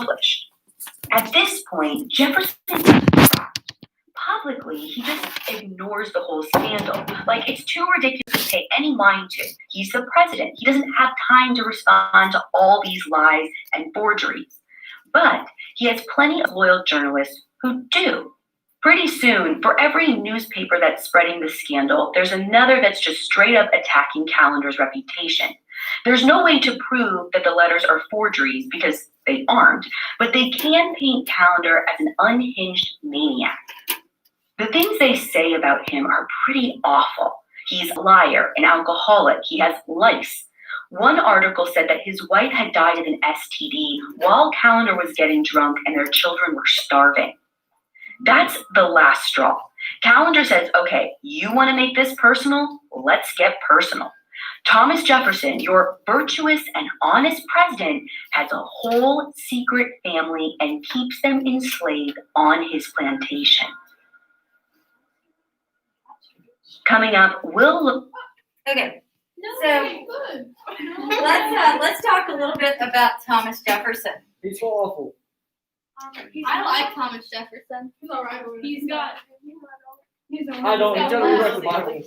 accomplished. At this point, Jefferson publicly, he just ignores the whole scandal. Like, it's too ridiculous to pay any mind to. He's the president. He doesn't have time to respond to all these lies and forgeries. But he has plenty of loyal journalists who do. Pretty soon, for every newspaper that's spreading the scandal, there's another that's just straight up attacking Calendar's reputation. There's no way to prove that the letters are forgeries because they aren't, but they can paint Calendar as an unhinged maniac. The things they say about him are pretty awful. He's a liar, an alcoholic, he has lice. One article said that his wife had died of an STD while Calendar was getting drunk and their children were starving. That's the last straw. Calendar says, okay, you want to make this personal? Let's get personal. Thomas Jefferson, your virtuous and honest president, has a whole secret family and keeps them enslaved on his plantation. Coming up, we'll look. Okay, so let's talk a little bit about Thomas Jefferson. He's so awful. I like Thomas Jefferson. He's all right. He's got. I don't. He generally read the Bible.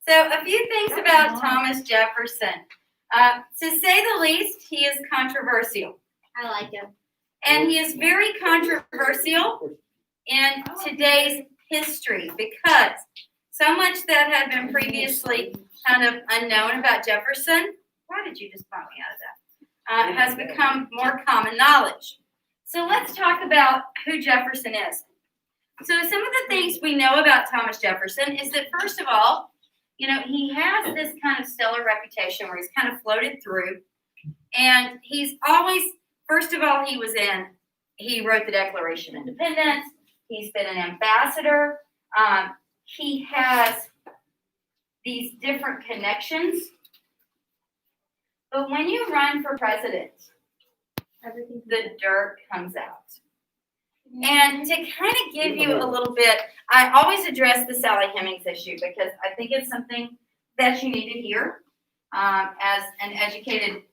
So a few things about Thomas Jefferson. To say the least, he is controversial. I like him. And he is very controversial in today's history because so much that had been previously kind of unknown about Jefferson, why did you just bump me out of that, has become more common knowledge. So let's talk about who Jefferson is. So some of the things we know about Thomas Jefferson is that, first of all, you know, he has this kind of stellar reputation where he's kind of floated through. And he's always, first of all, he wrote the Declaration of Independence. He's been an ambassador. He has these different connections. But when you run for president, the dirt comes out. And to kind of give you a little bit, I always address the Sally Hemings issue because I think it's something that you need to hear as an educated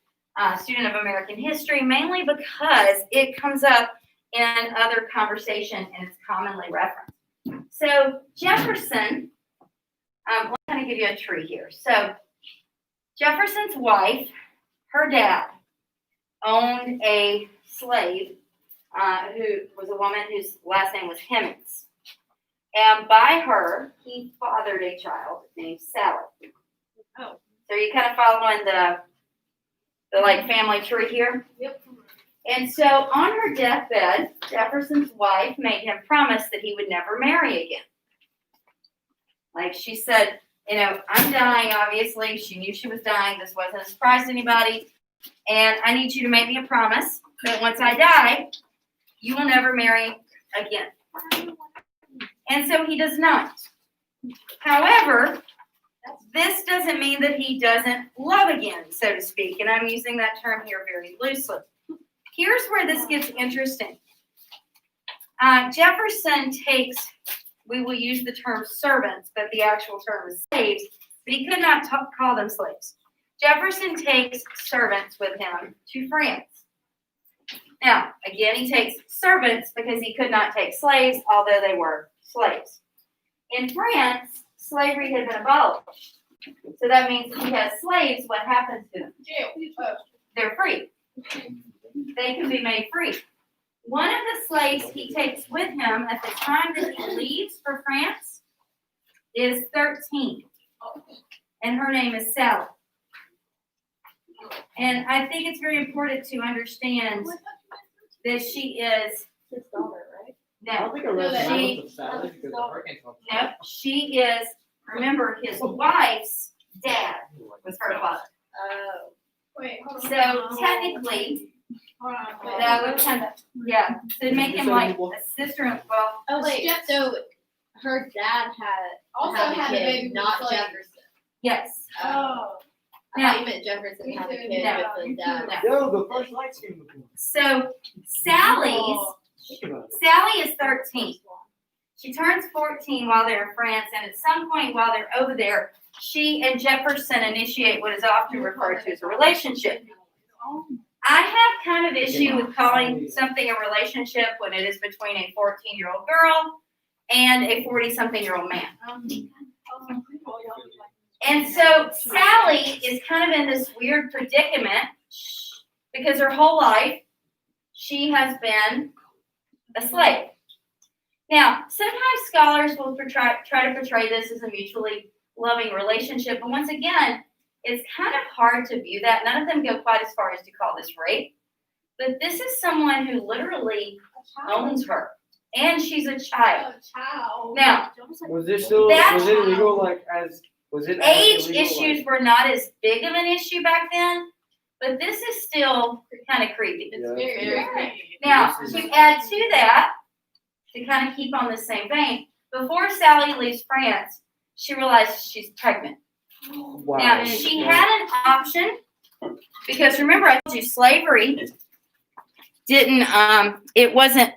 student of American history, mainly because it comes up in other conversation and it's commonly referenced. So Jefferson, let me kind of give you a tree here. So Jefferson's wife, her dad, owned a slave who was a woman whose last name was Hemings. And by her, he fathered a child named Sally. Oh. So you kind of following the like family tree here? Yep. And so on her deathbed, Jefferson's wife made him promise that he would never marry again. Like she said, you know, I'm dying, obviously. She knew she was dying. This wasn't a surprise to anybody. And I need you to make me a promise that once I die, you will never marry again. And so he does not. However, this doesn't mean that he doesn't love again, so to speak. And I'm using that term here very loosely. Here's where this gets interesting. Jefferson takes, we will use the term servants, but the actual term is slaves, but he could not call them slaves. Jefferson takes servants with him to France. Now, again, he takes servants because he could not take slaves, although they were slaves. In France, slavery had been abolished. So that means if he has slaves, what happens to them? They're free. They can be made free. One of the slaves he takes with him at the time that he leaves for France is 13. And her name is Sally. And I think it's very important to understand that she is His daughter, right? I no, think I read the she, Bible of Sally because the hurricane comes. no, she is, remember, his wife's dad was her father. Oh. Wait, hold on. So technically, Hold on. that would kind of, yeah, to make him like a sister-in-law. Oh wait. So her dad Also had a had a kid, baby with not slaves. Jefferson. Yes. Oh. I thought you meant Jefferson had a kid No. with his dad. Yo, the first lights came before. So Think about it. Sally is 13. She turns 14 while they're in France, and at some point while they're over there, she and Jefferson initiate what is often referred to as a relationship. I have kind of issue with calling something a relationship when it is between a 14-year-old girl and a 40-something-year-old man. And so Sally is kind of in this weird predicament because her whole life she has been a slave. Now, sometimes scholars will try to portray this as a mutually loving relationship, but once again, it's kind of hard to view that. None of them go quite as far as to call this rape, but this is someone who literally owns her, and she's a child. Now, Was it still, That- was it illegal, like, was it age illegal, issues were not as big of an issue back then, but this is still kind of creepy. It's very Now, to add to that, to kind of keep on the same vein, before Sally leaves France, she realizes she's pregnant. Wow. Now, she had an option, because remember I told you slavery didn't, it wasn't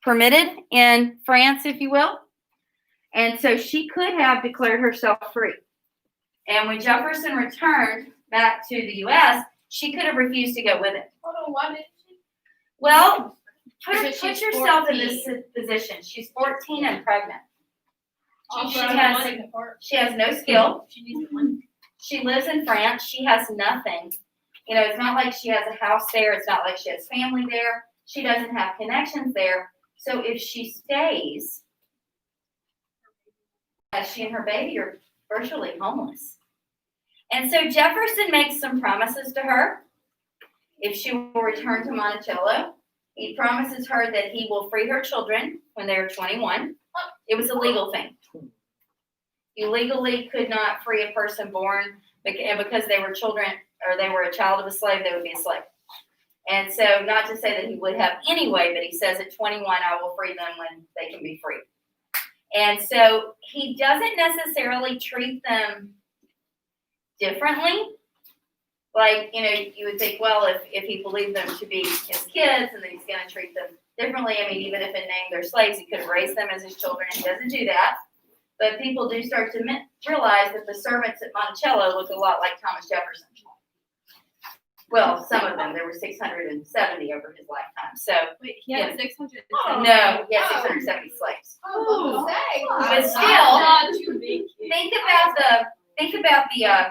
permitted in France, if you will. And so she could have declared herself free. And when Jefferson returned back to the U.S., she could have refused to go with him. Hold on, why didn't she? Well, Because put she's yourself in 14. this position. She's 14 and pregnant. Also, She I has- don't like the part. She has no skill. She needs the money. She lives in France. She has nothing. You know, it's not like she has a house there. It's not like she has family there. She doesn't have connections there. So if she stays, she and her baby are virtually homeless. And so Jefferson makes some promises to her. If she will return to Monticello, he promises her that he will free her children when they are 21. It was a legal thing. You legally could not free a person born, and because they were children or they were a child of a slave, they would be a slave. And so, not to say that he would have anyway, but he says at 21, I will free them when they can be free. And so, he doesn't necessarily treat them differently. Like, you know, you would think, well, if he believed them to be his kids, and then he's going to treat them differently. I mean, even if in name they're slaves, he could have raised them as his children. He doesn't do that. But people do start to realize that the servants at Monticello look a lot like Thomas Jefferson. Well, some of them. There were 670 over his lifetime. So, Wait, he had 600. no, he had 670 slaves. Oh, But still, think about the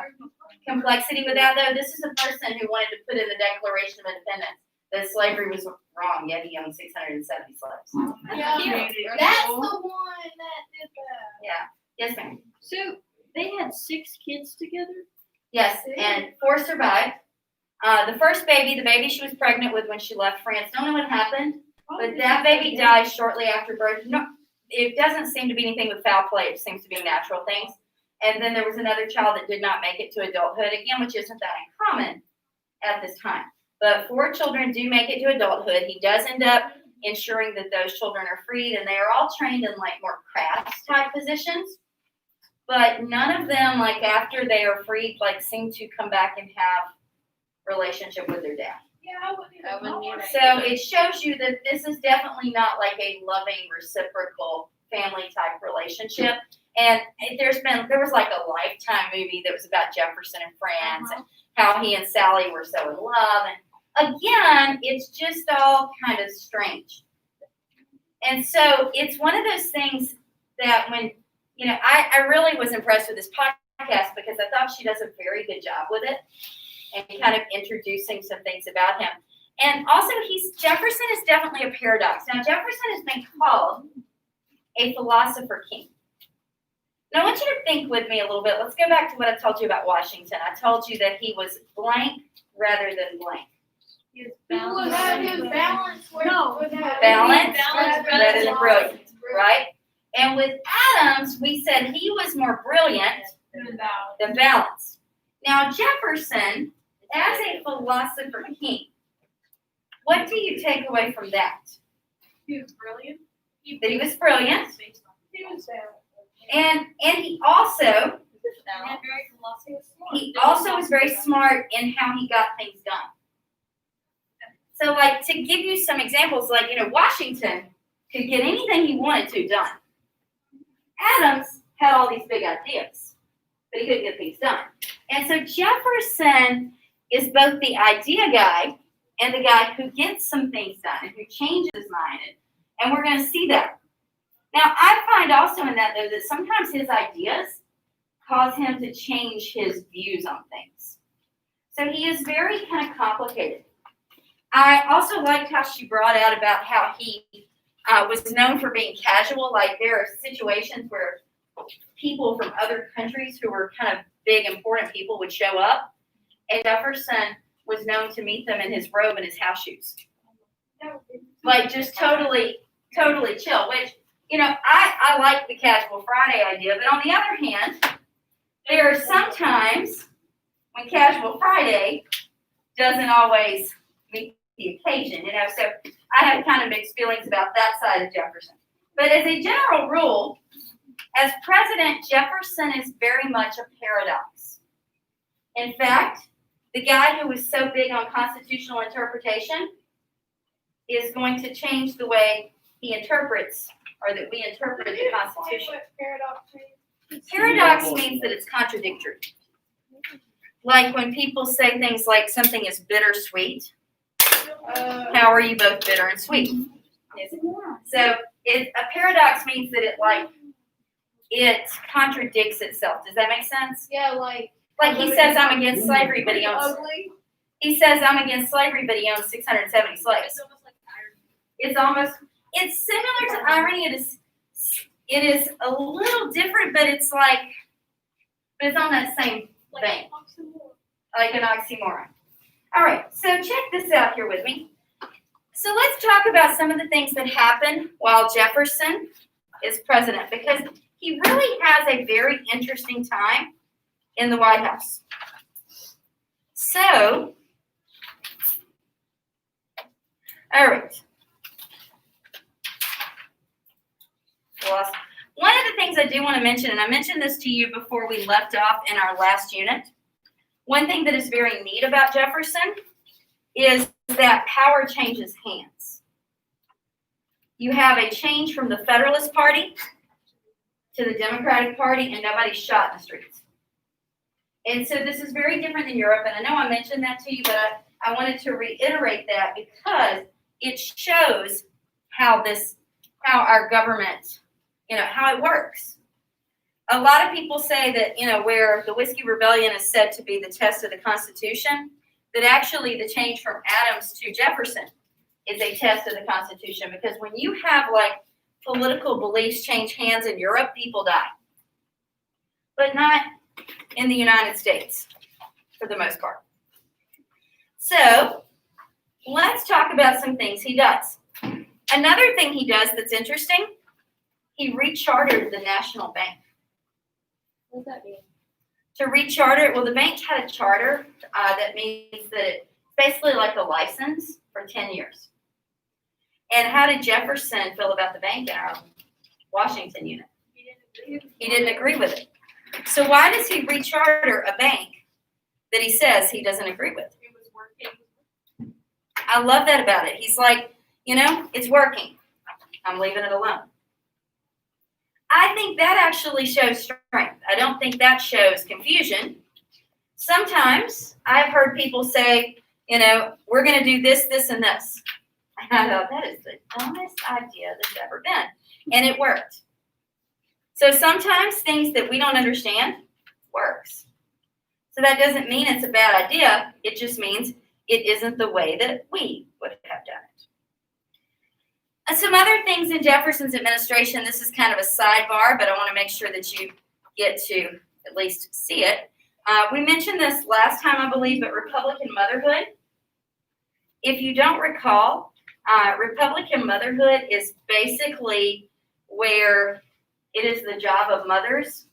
complexity with that, though. This is a person who wanted to put in the Declaration of Independence that slavery was wrong, yet he owned 670 slaves. Yeah, that's the one that did that. Yeah. Yes, ma'am. So they had 6 kids together? Yes, and 4 survived. The first baby, the baby she was pregnant with when she left France, don't know what happened, but that baby died shortly after birth. No, it doesn't seem to be anything with foul play. It seems to be natural things. And then there was another child that did not make it to adulthood, again, which isn't that uncommon at this time. But 4 children do make it to adulthood. He does end up ensuring that those children are freed, and they are all trained in like more crafts type positions. But none of them, like after they are freed, like seem to come back and have relationship with their dad. Yeah, I wouldn't even know. So it shows you that this is definitely not like a loving, reciprocal family type relationship. And there was like a Lifetime movie that was about Jefferson in France and how he and Sally were so in love. And again, it's just all kind of strange. And so it's one of those things that when, you know, I really was impressed with this podcast because I thought she does a very good job with it and kind of introducing some things about him. And also Jefferson is definitely a paradox. Now, Jefferson has been called a philosopher king. Now, I want you to think with me a little bit. Let's go back to what I told you about Washington. I told you that he was blank rather than blank. People would have his balance. Balance rather than brilliant, right? And with Adams, we said he was more brilliant than balanced. Now, Jefferson, as a philosopher king, what do you take away from that? He was brilliant. That he was brilliant, He was balanced. and he also was very smart in how he got things done. So, like, to give you some examples, like, you know, Washington could get anything he wanted to done. Adams had all these big ideas, but he couldn't get things done. And so Jefferson is both the idea guy and the guy who gets some things done and who changes his mind. And we're going to see that. Now, I find also in that, though, that sometimes his ideas cause him to change his views on things. So he is very kind of complicated. I also liked how she brought out about how he was known for being casual. Like there are situations where people from other countries who were kind of big, important people would show up, and Jefferson was known to meet them in his robe and his house shoes. Like just totally chill, which, you know, I like the casual Friday idea, but on the other hand, there are some times when casual Friday doesn't always meet the occasion, you know, so I have kind of mixed feelings about that side of Jefferson. But as a general rule, as president, Jefferson is very much a paradox. In fact, the guy who was so big on constitutional interpretation is going to change the way he interprets, or that we interpret the Constitution. Paradox means that it's contradictory. Like when people say things like something is bittersweet. How are you both bitter and sweet? So a paradox means that it contradicts itself. Does that make sense? Yeah, like he says I'm against slavery, but he owns. ugly. He says I'm against slavery, but he owns 670 slaves. It's similar to irony. It is a little different, but it's on that same vein, like an oxymoron. All right, so check this out here with me. So let's talk about some of the things that happened while Jefferson is president, because he really has a very interesting time in the White House. So, all right. One of the things I do want to mention, and I mentioned this to you before we left off in our last unit, one thing that is very neat about Jefferson is that power changes hands. You have a change from the Federalist Party to the Democratic Party, and nobody's shot in the streets. And so this is very different than Europe, and I know I mentioned that to you, but I wanted to reiterate that because it shows how our government, how it works. A lot of people say that, where the Whiskey Rebellion is said to be the test of the Constitution, that actually the change from Adams to Jefferson is a test of the Constitution, because when you have political beliefs change hands in Europe, people die. But not in the United States, for the most part. So, let's talk about some things he does. Another thing he does that's interesting, he rechartered the National Bank. What does that mean? To recharter, well, the bank had a charter that means that it's basically like a license for 10 years. And how did Jefferson feel about the bank in our Washington unit? He didn't agree with it. So why does he recharter a bank that he says he doesn't agree with? It was working. I love that about it. He's like, it's working. I'm leaving it alone. I think that actually shows strength. I don't think that shows confusion. Sometimes I've heard people say, we're going to do this, this, and this. And I thought, that is the dumbest idea that's ever been. And it worked. So sometimes things that we don't understand works. So that doesn't mean it's a bad idea. It just means it isn't the way that we would have done it. And some other things in Jefferson's administration, this is kind of a sidebar, but I want to make sure that you get to at least see it. We mentioned this last time, I believe, but Republican motherhood. If you don't recall, Republican motherhood is basically where it is the job of mothers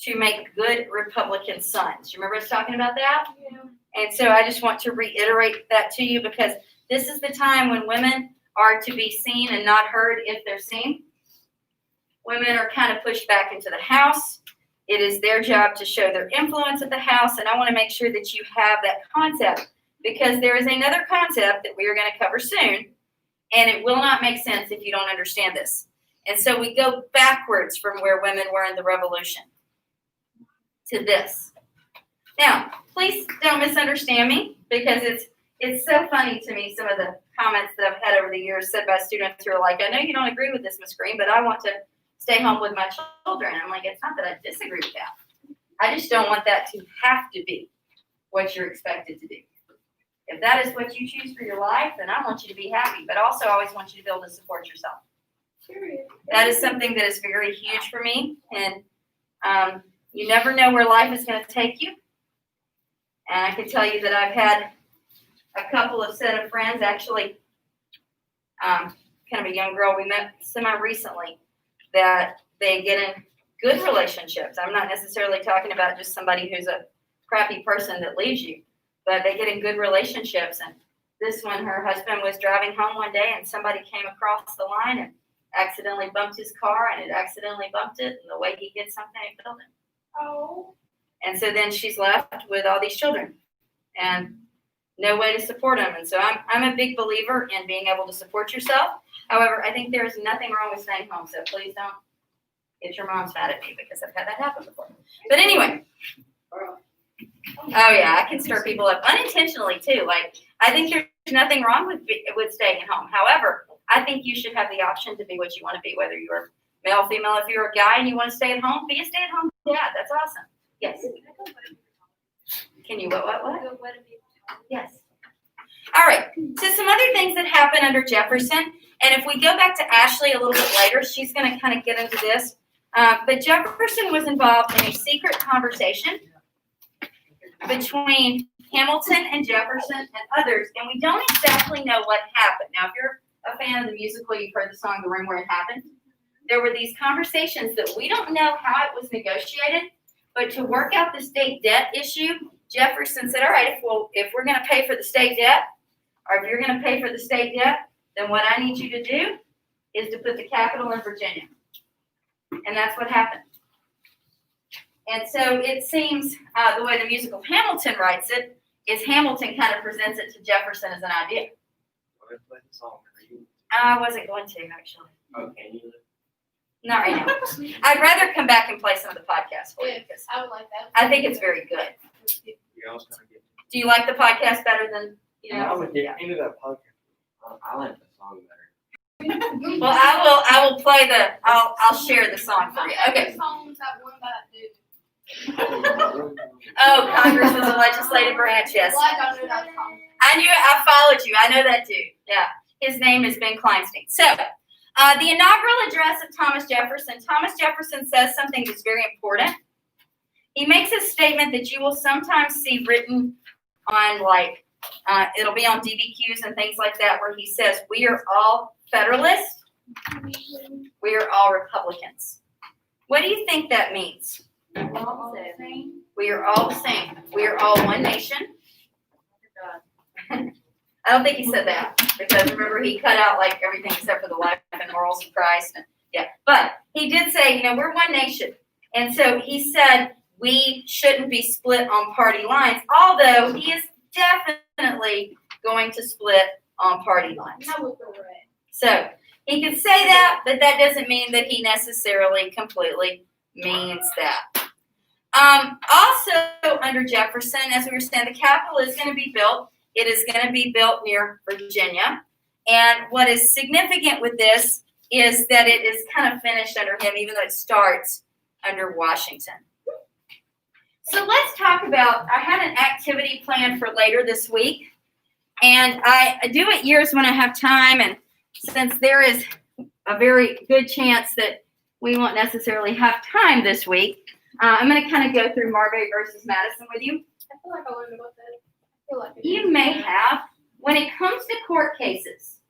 to make good Republican sons. You remember us talking about that? Yeah. And so I just want to reiterate that to you, because this is the time when women are to be seen and not heard if they're seen. Women are kind of pushed back into the house. It is their job to show their influence at the house, and I want to make sure that you have that concept, because there is another concept that we are going to cover soon, and it will not make sense if you don't understand this. And so we go backwards from where women were in the Revolution to this. Now, please don't misunderstand me, because it's so funny to me, some of the comments that I've had over the years said by students who are like, I know you don't agree with this, Ms. Green, but I want to stay home with my children. I'm like, it's not that I disagree with that. I just don't want that to have to be what you're expected to do. If that is what you choose for your life, then I want you to be happy, but also I always want you to be able to support yourself. That is something that is very huge for me, and you never know where life is going to take you. And I can tell you that I've had a couple of set of friends, actually, kind of a young girl we met semi-recently, that they get in good relationships. I'm not necessarily talking about just somebody who's a crappy person that leaves you, but they get in good relationships. And this one, her husband was driving home one day and somebody came across the line and accidentally bumped his car, and it accidentally bumped it, and the way he hit something, it killed him. Oh. And so then she's left with all these children and no way to support them. And so I'm a big believer in being able to support yourself. However, I think there's nothing wrong with staying home, so please don't get your moms mad at me, because I've had that happen before. But anyway, oh yeah, I can stir people up unintentionally too. Like, I think there's nothing wrong with staying at home. However, I think you should have the option to be what you want to be, whether you're male, female. If you're a guy and you want to stay at home, be a stay-at-home dad. That's awesome. Yes. Can you what? Yes. All right. So some other things that happen under Jefferson, and if we go back to Ashley a little bit later, she's going to kind of get into this. But Jefferson was involved in a secret conversation between Hamilton and Jefferson and others, and we don't exactly know what happened. Now, if you're a fan of the musical, you've heard the song "The Room Where It Happened." There were these conversations that we don't know how it was negotiated, but to work out the state debt issue, Jefferson said, all right, if we're going to pay for the state debt, or if you're going to pay for the state debt, then what I need you to do is to put the capital in Virginia. And that's what happened. And so it seems the way the musical Hamilton writes it is Hamilton kind of presents it to Jefferson as an idea. I wasn't going to, actually. Okay. Not right now. I'd rather come back and play some of the podcasts for you, because I would like that. I think it's very good. Do you like the podcast better than, I would get into that podcast. I like the song better. Well, I will play I'll share the song for you. Okay. Songs that one that do. Oh, Congress is a legislative branch, yes. Well, I don't know that song. I followed you. I know that too. Yeah. His name is Ben Kleinstein. So, the inaugural address of Thomas Jefferson says something that's very important. He makes a statement that you will sometimes see written on, like, it'll be on DBQs and things like that, where he says, we are all Federalists, we are all Republicans. What do you think that means? We are all the same. We are all one nation. I don't think he said that, because remember, he cut out like everything except for the life and morals of Christ. And, yeah, but he did say, we're one nation. And so he said we shouldn't be split on party lines, although he is definitely going to split on party lines. So he could say that, but that doesn't mean that he necessarily completely means that. Also, under Jefferson, as we were saying, the Capitol is going to be built. It is going to be built near Virginia. And what is significant with this is that it is kind of finished under him, even though it starts under Washington. So let's talk about, I had an activity planned for later this week. And I do it years when I have time. And since there is a very good chance that we won't necessarily have time this week, I'm going to kind of go through Marbury versus Madison with you. I feel like I learned about that. You may have. When it comes to court cases,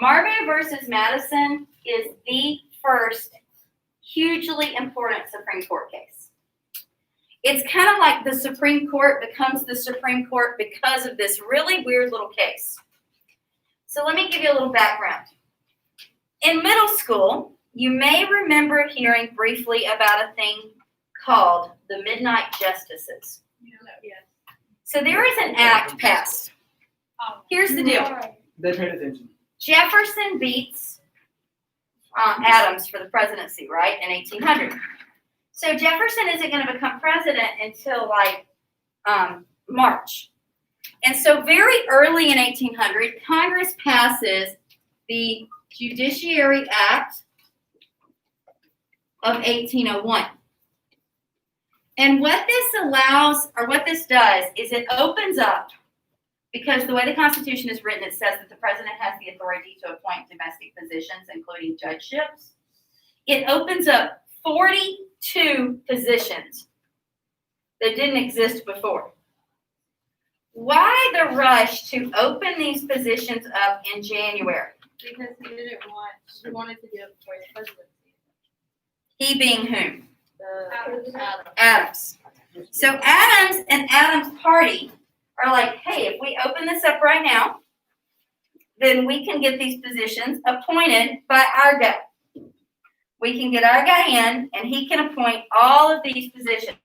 Marbury versus Madison is the first hugely important Supreme Court case. It's kind of like the Supreme Court becomes the Supreme Court because of this really weird little case. So let me give you a little background. In middle school, you may remember hearing briefly about a thing called the Midnight Justices. So there is an act passed. Here's the deal. They paid attention. Jefferson beats Adams for the presidency, right, in 1800. So Jefferson isn't going to become president until like March. And so very early in 1800, Congress passes the Judiciary Act of 1801. And what this allows, or what this does, is it opens up, because the way the Constitution is written, it says that the president has the authority to appoint domestic positions, including judgeships. It opens up 42 positions that didn't exist before. Why the rush to open these positions up in January? Because he wanted to do it before the presidency. He being whom? Adam. Adams. So Adams and Adams' party are like, hey, if we open this up right now, then we can get these positions appointed by our guy. We can get our guy in, and he can appoint all of these positions.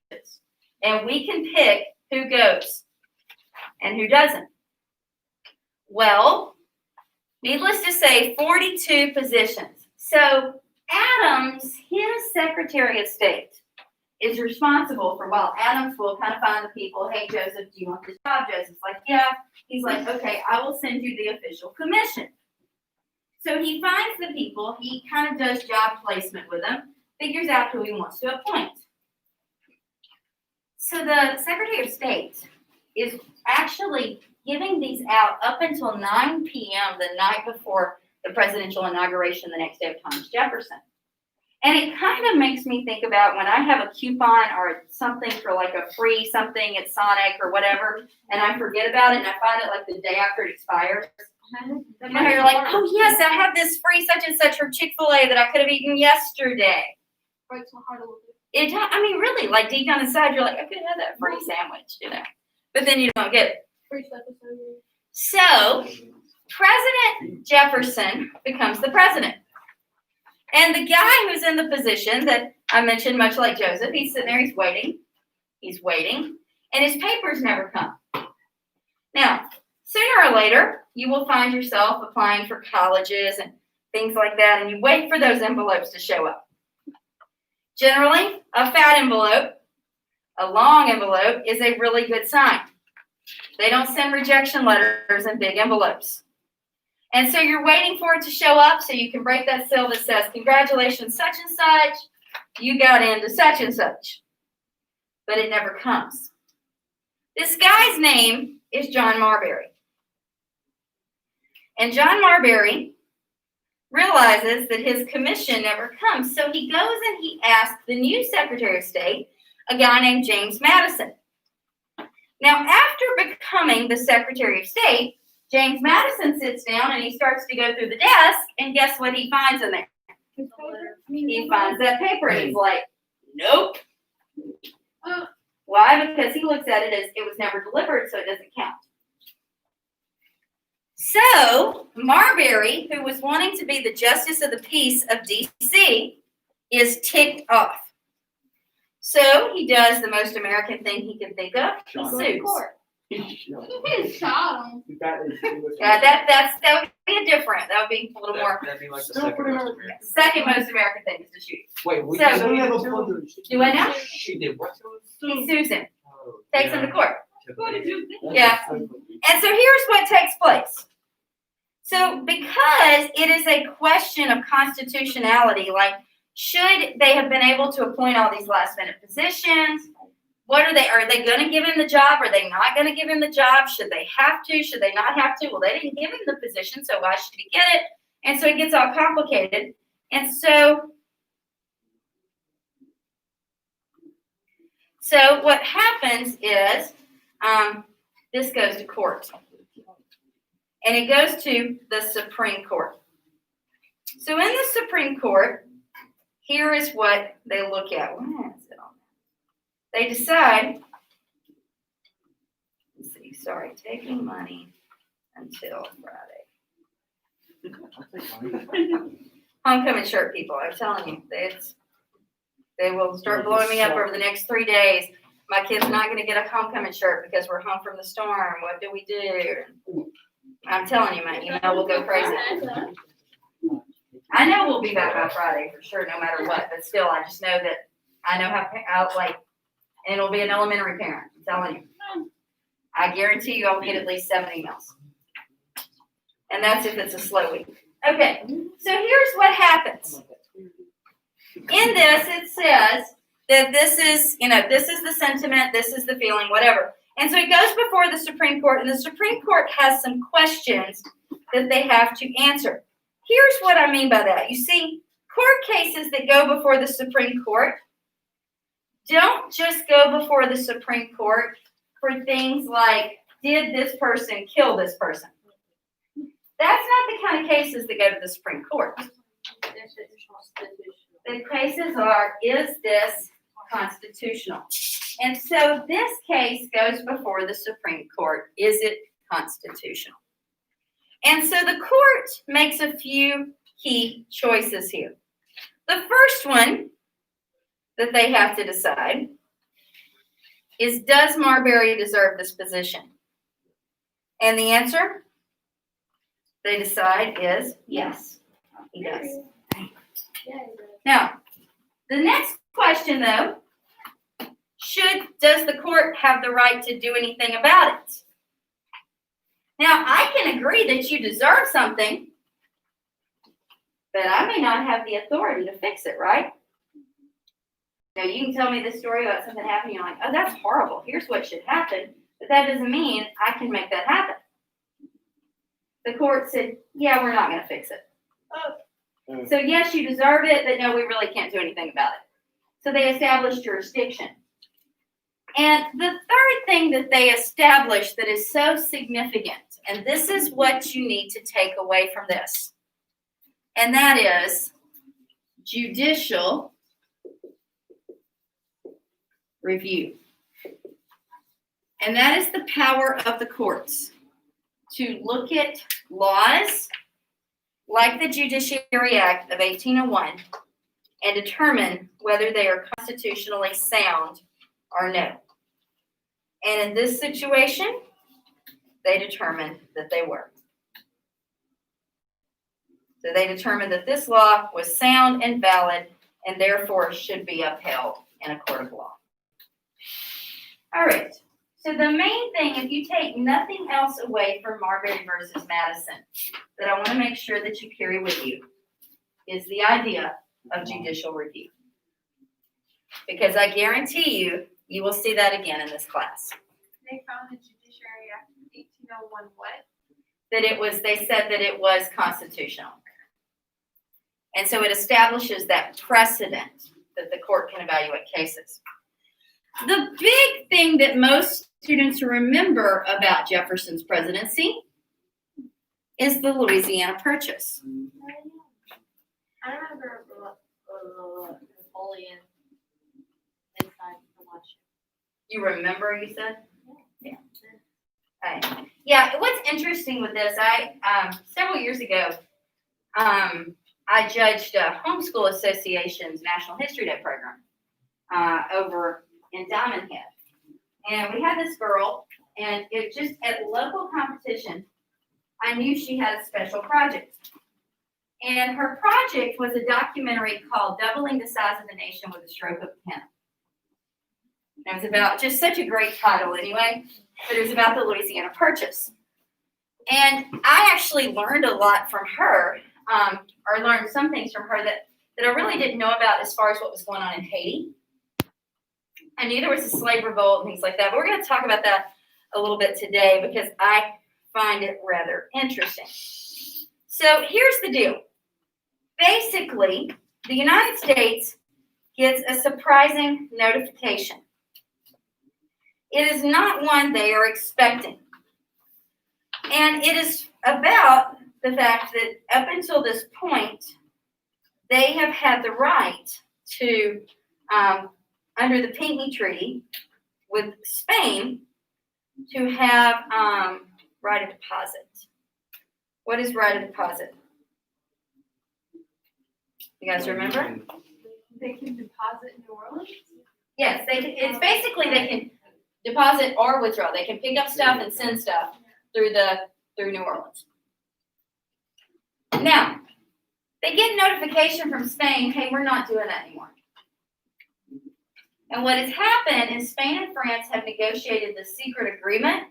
And we can pick who goes and who doesn't. Well, needless to say, 42 positions. So Adams, his Secretary of State, is responsible for, well, Adams will kind of find the people, hey, Joseph, do you want this job? Joseph's like, yeah. He's like, okay, I will send you the official commission. So he finds the people, he kind of does job placement with them, figures out who he wants to appoint. So the Secretary of State is actually giving these out up until 9 p.m. the night before the presidential inauguration the next day of Thomas Jefferson. And it kind of makes me think about when I have a coupon or something for like a free something at Sonic or whatever, and I forget about it and I find it like the day after it expires. You know, you're like, oh yes, I have this free such and such from Chick-fil-A that I could have eaten yesterday. Breaks my heart a little bit. I mean, really, like deep down inside, you're like, I could have had that free sandwich, you know. But then you don't get it. Free stuff is so good. So, President Jefferson becomes the president. And the guy who's in the position that I mentioned, much like Joseph, he's sitting there, he's waiting, and his papers never come. Now, sooner or later, you will find yourself applying for colleges and things like that, and you wait for those envelopes to show up. Generally, a fat envelope, a long envelope, is a really good sign. They don't send rejection letters in big envelopes. And so you're waiting for it to show up so you can break that seal that says, congratulations, such and such, you got into such and such. But it never comes. This guy's name is John Marbury. And John Marbury realizes that his commission never comes. So he goes and he asks the new Secretary of State, a guy named James Madison. Now, after becoming the Secretary of State, James Madison sits down and he starts to go through the desk, and guess what he finds in there? He finds that paper and he's like, nope. Why? Because he looks at it as it was never delivered, so it doesn't count. So, Marbury, who was wanting to be the Justice of the Peace of D.C., is ticked off. So, he does the most American thing he can think of. He sues. Shot him. That would be different. That would be a little more. That'd be like the Still second pretty most much- American. Second most American thing is to shoot. Wait, we So- just We have a did plunderer. Do I now? She did what? He sues him, Oh, takes him to court. What did you think? Yeah. And so here's what takes place. So because it is a question of constitutionality, like should they have been able to appoint all these last minute positions? What are they going to give him the job? Are they not going to give him the job? Should they have to? Should they not have to? Well, they didn't give him the position, so why should he get it? And so it gets all complicated. And so what happens is this goes to court. And it goes to the Supreme Court. So in the Supreme Court, here is what they look at. Where is it on? They decide, let's see, sorry, taking money until Friday. Homecoming shirt people, I'm telling you, they will start blowing me up over the next 3 days. My kid's not going to get a homecoming shirt because we're home from the storm. What do we do? I'm telling you, my email will go crazy. I know we'll be back by Friday for sure, no matter what. But still, I just know that I know how, and it'll be an elementary parent. I'm telling you. I guarantee you I'll get at least 7 emails. And that's if it's a slow week. Okay, so here's what happens. In this, it says that this is the sentiment, this is the feeling, whatever. And so it goes before the Supreme Court, and the Supreme Court has some questions that they have to answer. Here's what I mean by that. You see, court cases that go before the Supreme Court don't just go before the Supreme Court for things like, did this person kill this person? That's not the kind of cases that go to the Supreme Court. The cases are, is this constitutional? And so this case goes before the Supreme Court. Is it constitutional? And so the court makes a few key choices here. The first one that they have to decide is, does Marbury deserve this position? And the answer they decide is yes, he does. Now, the next question, though, does the court have the right to do anything about it? Now, I can agree that you deserve something, but I may not have the authority to fix it, right? Now, you can tell me this story about something happening, you're like, oh, that's horrible. Here's what should happen. But that doesn't mean I can make that happen. The court said, yeah, we're not going to fix it. Oh. So, yes, you deserve it, but no, we really can't do anything about it. So they established jurisdiction. And the third thing that they established that is so significant, and this is what you need to take away from this, and that is judicial review. And that is the power of the courts to look at laws like the Judiciary Act of 1801 and determine whether they are constitutionally sound or no. And in this situation, they determined that they were. So they determined that this law was sound and valid and therefore should be upheld in a court of law. All right. So the main thing, if you take nothing else away from Marbury versus Madison, that I want to make sure that you carry with you is the idea of judicial review. Because I guarantee you, you will see that again in this class. They found the Judiciary Act of 1801 what? They said that it was constitutional. And so it establishes that precedent that the court can evaluate cases. The big thing that most students remember about Jefferson's presidency is the Louisiana Purchase. I remember Napoleon inside the Washington. You remember, you said? Yeah. Okay. Yeah, what's interesting with this, several years ago, I judged a Homeschool Association's National History Day program over in Diamond Head. And we had this girl, and it just at local competition, I knew she had a special project. And her project was a documentary called Doubling the Size of the Nation with a Stroke of a Pen. And it was about just such a great title anyway, but it was about the Louisiana Purchase. And I actually learned a lot from her, or learned some things from her that I really didn't know about as far as what was going on in Haiti. I knew there was a slave revolt and things like that, but we're going to talk about that a little bit today because I find it rather interesting. So here's the deal. Basically, the United States gets a surprising notification. It is not one they are expecting. And it is about the fact that up until this point, they have had the right to, under the Pinckney Treaty with Spain, to have right of deposit. What is right of deposit? You guys remember? They can deposit in New Orleans? Yes, they can. It's basically they can deposit or withdraw. They can pick up stuff and send stuff through New Orleans. Now, they get notification from Spain, hey, we're not doing that anymore. And what has happened is Spain and France have negotiated this secret agreement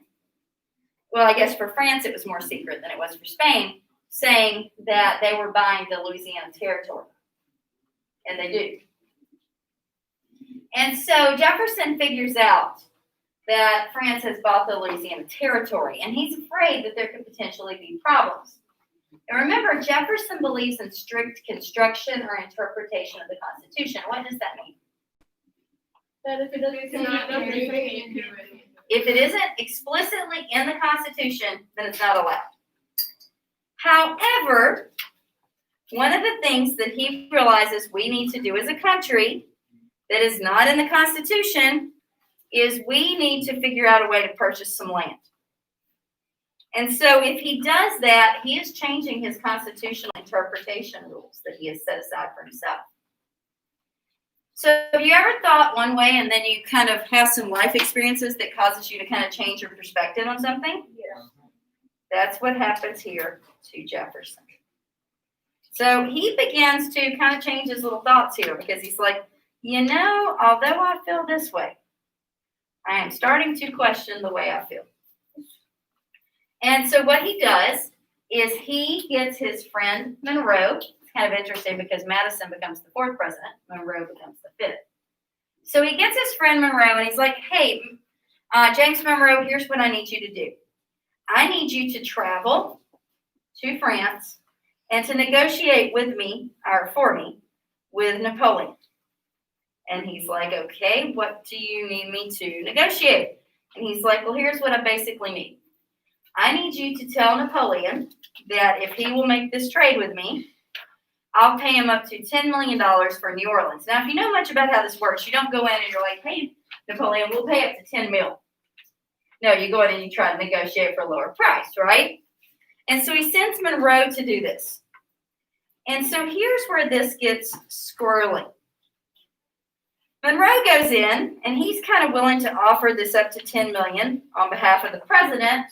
well, I guess for France it was more secret than it was for Spain, saying that they were buying the Louisiana Territory. And they do. And so Jefferson figures out that France has bought the Louisiana Territory, and he's afraid that there could potentially be problems. And remember, Jefferson believes in strict construction or interpretation of the Constitution. What does that mean? That if it doesn't If it isn't explicitly in the Constitution, then it's not allowed. However, one of the things that he realizes we need to do as a country that is not in the Constitution is we need to figure out a way to purchase some land. And so if he does that, he is changing his constitutional interpretation rules that he has set aside for himself. So have you ever thought one way and then you kind of have some life experiences that causes you to kind of change your perspective on something? Yeah. That's what happens here to Jefferson. So he begins to kind of change his little thoughts here because he's like, you know, although I feel this way, I am starting to question the way I feel. And so what he does is he gets his friend Monroe. It's kind of interesting because Madison becomes the 4th president. Monroe becomes the 5th. So he gets his friend Monroe and he's like, hey, James Monroe, here's what I need you to do. I need you to travel to France and to negotiate with me, or for me, with Napoleon. And he's like, okay, what do you need me to negotiate? And he's like, well, here's what I basically need. I need you to tell Napoleon that if he will make this trade with me, I'll pay him up to $10 million for New Orleans. Now, if you know much about how this works, you don't go in and you're like, hey, Napoleon, we'll pay up to 10 mil. No, you go in and you try to negotiate for a lower price, right? And so he sends Monroe to do this. And so here's where this gets squirrely. Monroe goes in, and he's kind of willing to offer this up to $10 million on behalf of the president.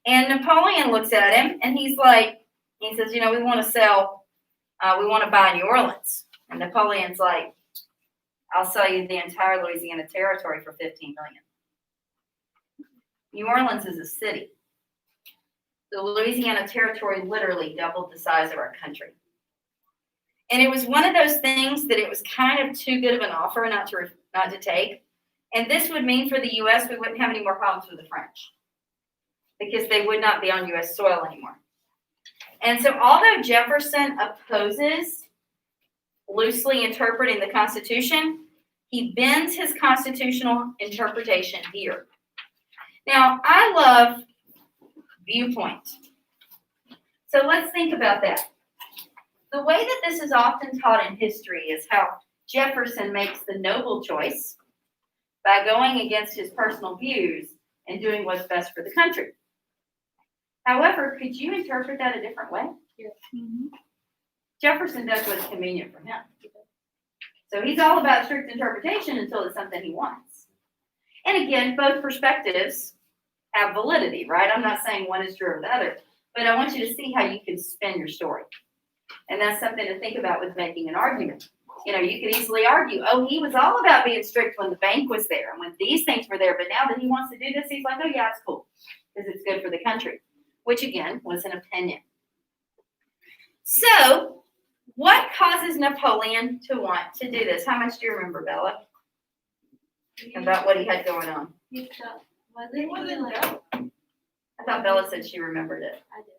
And Napoleon looks at him, and he says, you know, we want to buy New Orleans. And Napoleon's like, I'll sell you the entire Louisiana Territory for $15 million. New Orleans is a city. The Louisiana Territory literally doubled the size of our country. And it was one of those things that it was kind of too good of an offer not to take. And this would mean for the U.S. we wouldn't have any more problems with the French because they would not be on U.S. soil anymore. And so although Jefferson opposes loosely interpreting the Constitution, he bends his constitutional interpretation here. Now, I love viewpoint. So let's think about that. The way that this is often taught in history is how Jefferson makes the noble choice by going against his personal views and doing what's best for the country. However, could you interpret that a different way? Yes. Jefferson does what's convenient for him. So he's all about strict interpretation until it's something he wants. And again, both perspectives have validity, right? I'm not saying one is true or the other, but I want you to see how you can spin your story. And that's something to think about with making an argument. You know, you could easily argue, oh, he was all about being strict when the bank was there and when these things were there, but now that he wants to do this, he's like, oh, yeah, it's cool because it's good for the country, which, again, was an opinion. So what causes Napoleon to want to do this? How much do you remember, Bella, about what he had going on? I thought Bella said she remembered it. I did.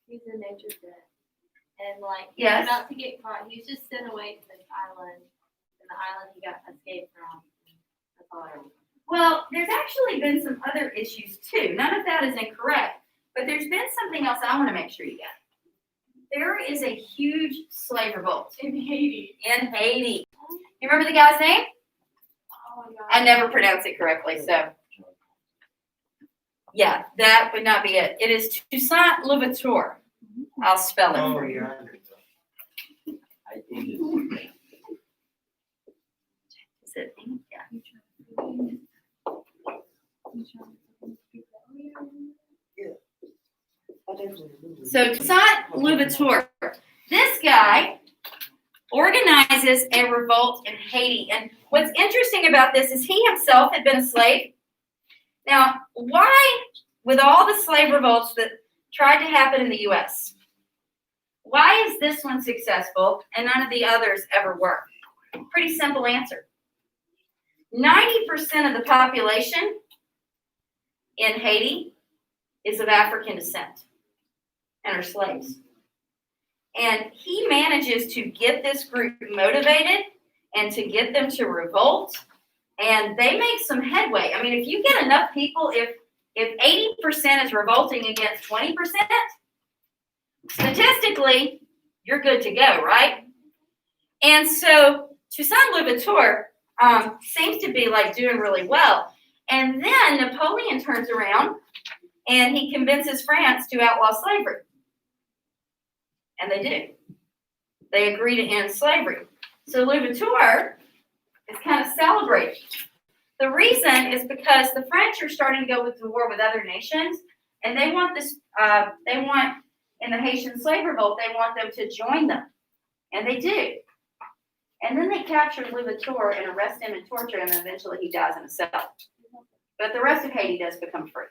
He's in nature's debt. And he Yes. was about to get caught. He was just sent away to this island. And the island he got escaped from. That's all I remember. Well, there's actually been some other issues too. None of that is incorrect, but there's been something else I want to make sure you get. There is a huge slave revolt In Haiti. in Haiti. You remember the guy's name? Oh my God. I never pronounce it correctly, so. Yeah, that would not be it. It is Toussaint Louverture. I'll spell it for you. I think it's Is it? Yeah. So Toussaint Louverture, this guy organizes a revolt in Haiti. And what's interesting about this is he himself had been a slave. Now, why, with all the slave revolts that tried to happen in the U.S., why is this one successful and none of the others ever were? Pretty simple answer. 90% of the population in Haiti is of African descent and are slaves. And he manages to get this group motivated and to get them to revolt, and they make some headway. I mean, if you get enough people, if 80% is revolting against 20%, statistically, you're good to go, right? And so Toussaint Louverture seems to be like doing really well. And then Napoleon turns around and he convinces France to outlaw slavery. And they do. They agree to end slavery. So Louverture is kind of celebrated. The reason is because the French are starting to go to war with other nations, and they want this. They want in the Haitian slave revolt. They want them to join them, and they do. And then they capture Louverture and arrest him and torture him, and eventually he dies in a cell. But the rest of Haiti does become free.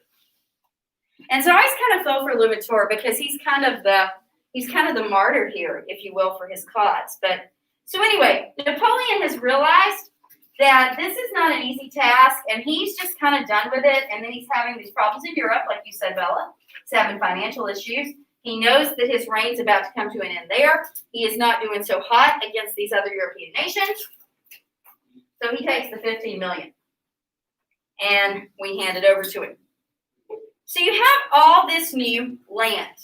And so I just kind of fell for Louverture because he's kind of the martyr here, if you will, for his cause. But so anyway, Napoleon has realized that this is not an easy task, and he's just kind of done with it. And then he's having these problems in Europe, like you said, Bella. He's having financial issues. He knows that his reign's about to come to an end there. He is not doing so hot against these other European nations. So he takes the 15 million, and we hand it over to him. So you have all this new land.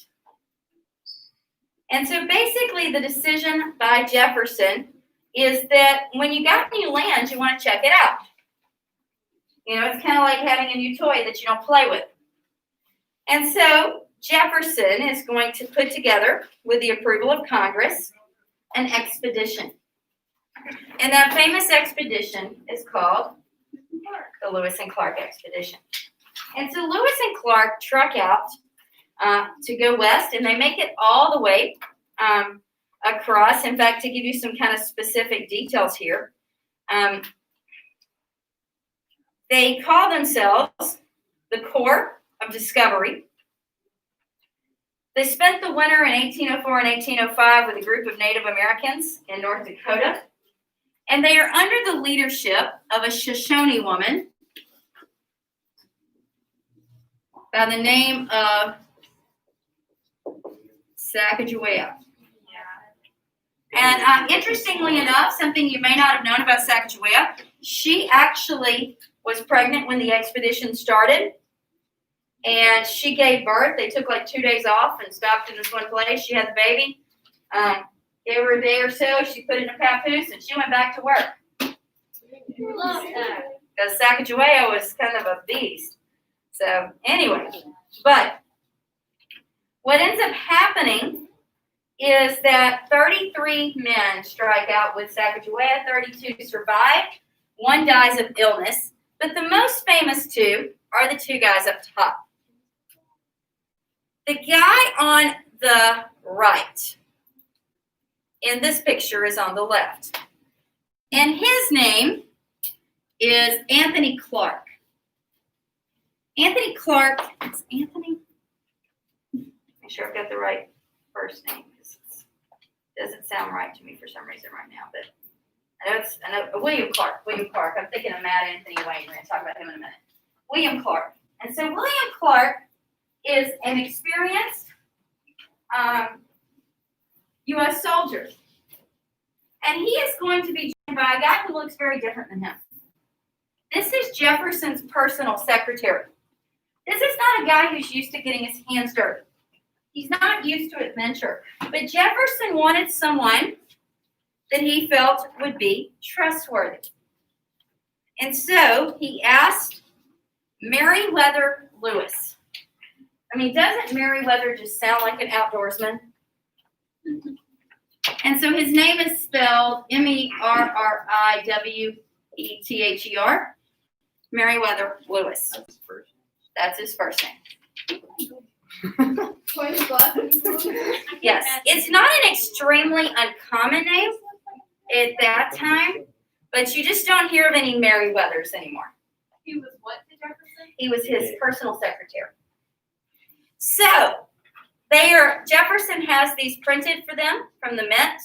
And so basically the decision by Jefferson is that when you got new land, you want to check it out. You know, it's kind of like having a new toy that you don't play with. And so Jefferson is going to put together, with the approval of Congress, an expedition. And that famous expedition is called the Lewis and Clark Expedition. And so Lewis and Clark truck out to go west, and they make it all the way across. In fact, to give you some kind of specific details here, they call themselves the Corps of Discovery. They spent the winter in 1804 and 1805 with a group of Native Americans in North Dakota, and they are under the leadership of a Shoshone woman by the name of Sacagawea. And interestingly enough, something you may not have known about Sacagawea, she actually was pregnant when the expedition started. And she gave birth. They took like 2 days off and stopped in this one place. She had the baby. Gave her a day or so. She put in a papoose and she went back to work. Love that. Because Sacagawea was kind of a beast. So anyway, but what ends up happening is that 33 men strike out with Sacagawea, 32 survive, 1 dies of illness, but the most famous 2 are the 2 guys up top. The guy on the right in this picture is on the left, and his name is Anthony Clark. Anthony Clark, it's Anthony? Make sure I've got the right first name, because it doesn't sound right to me for some reason right now, but I know William Clark. I'm thinking of Matt Anthony Wayne. We're going to talk about him in a minute. William Clark. And so William Clark is an experienced U.S. soldier. And he is going to be joined by a guy who looks very different than him. This is Jefferson's personal secretary. This is not a guy who's used to getting his hands dirty. He's not used to adventure. But Jefferson wanted someone that he felt would be trustworthy. And so he asked Meriwether Lewis. I mean, doesn't Meriwether just sound like an outdoorsman? And so his name is spelled Merriwether. Meriwether Lewis. That's his first name. Yes, it's not an extremely uncommon name at that time, but you just don't hear of any Meriwethers anymore. He was what today? Jefferson? He was his personal secretary. So Jefferson has these printed for them from the Mint.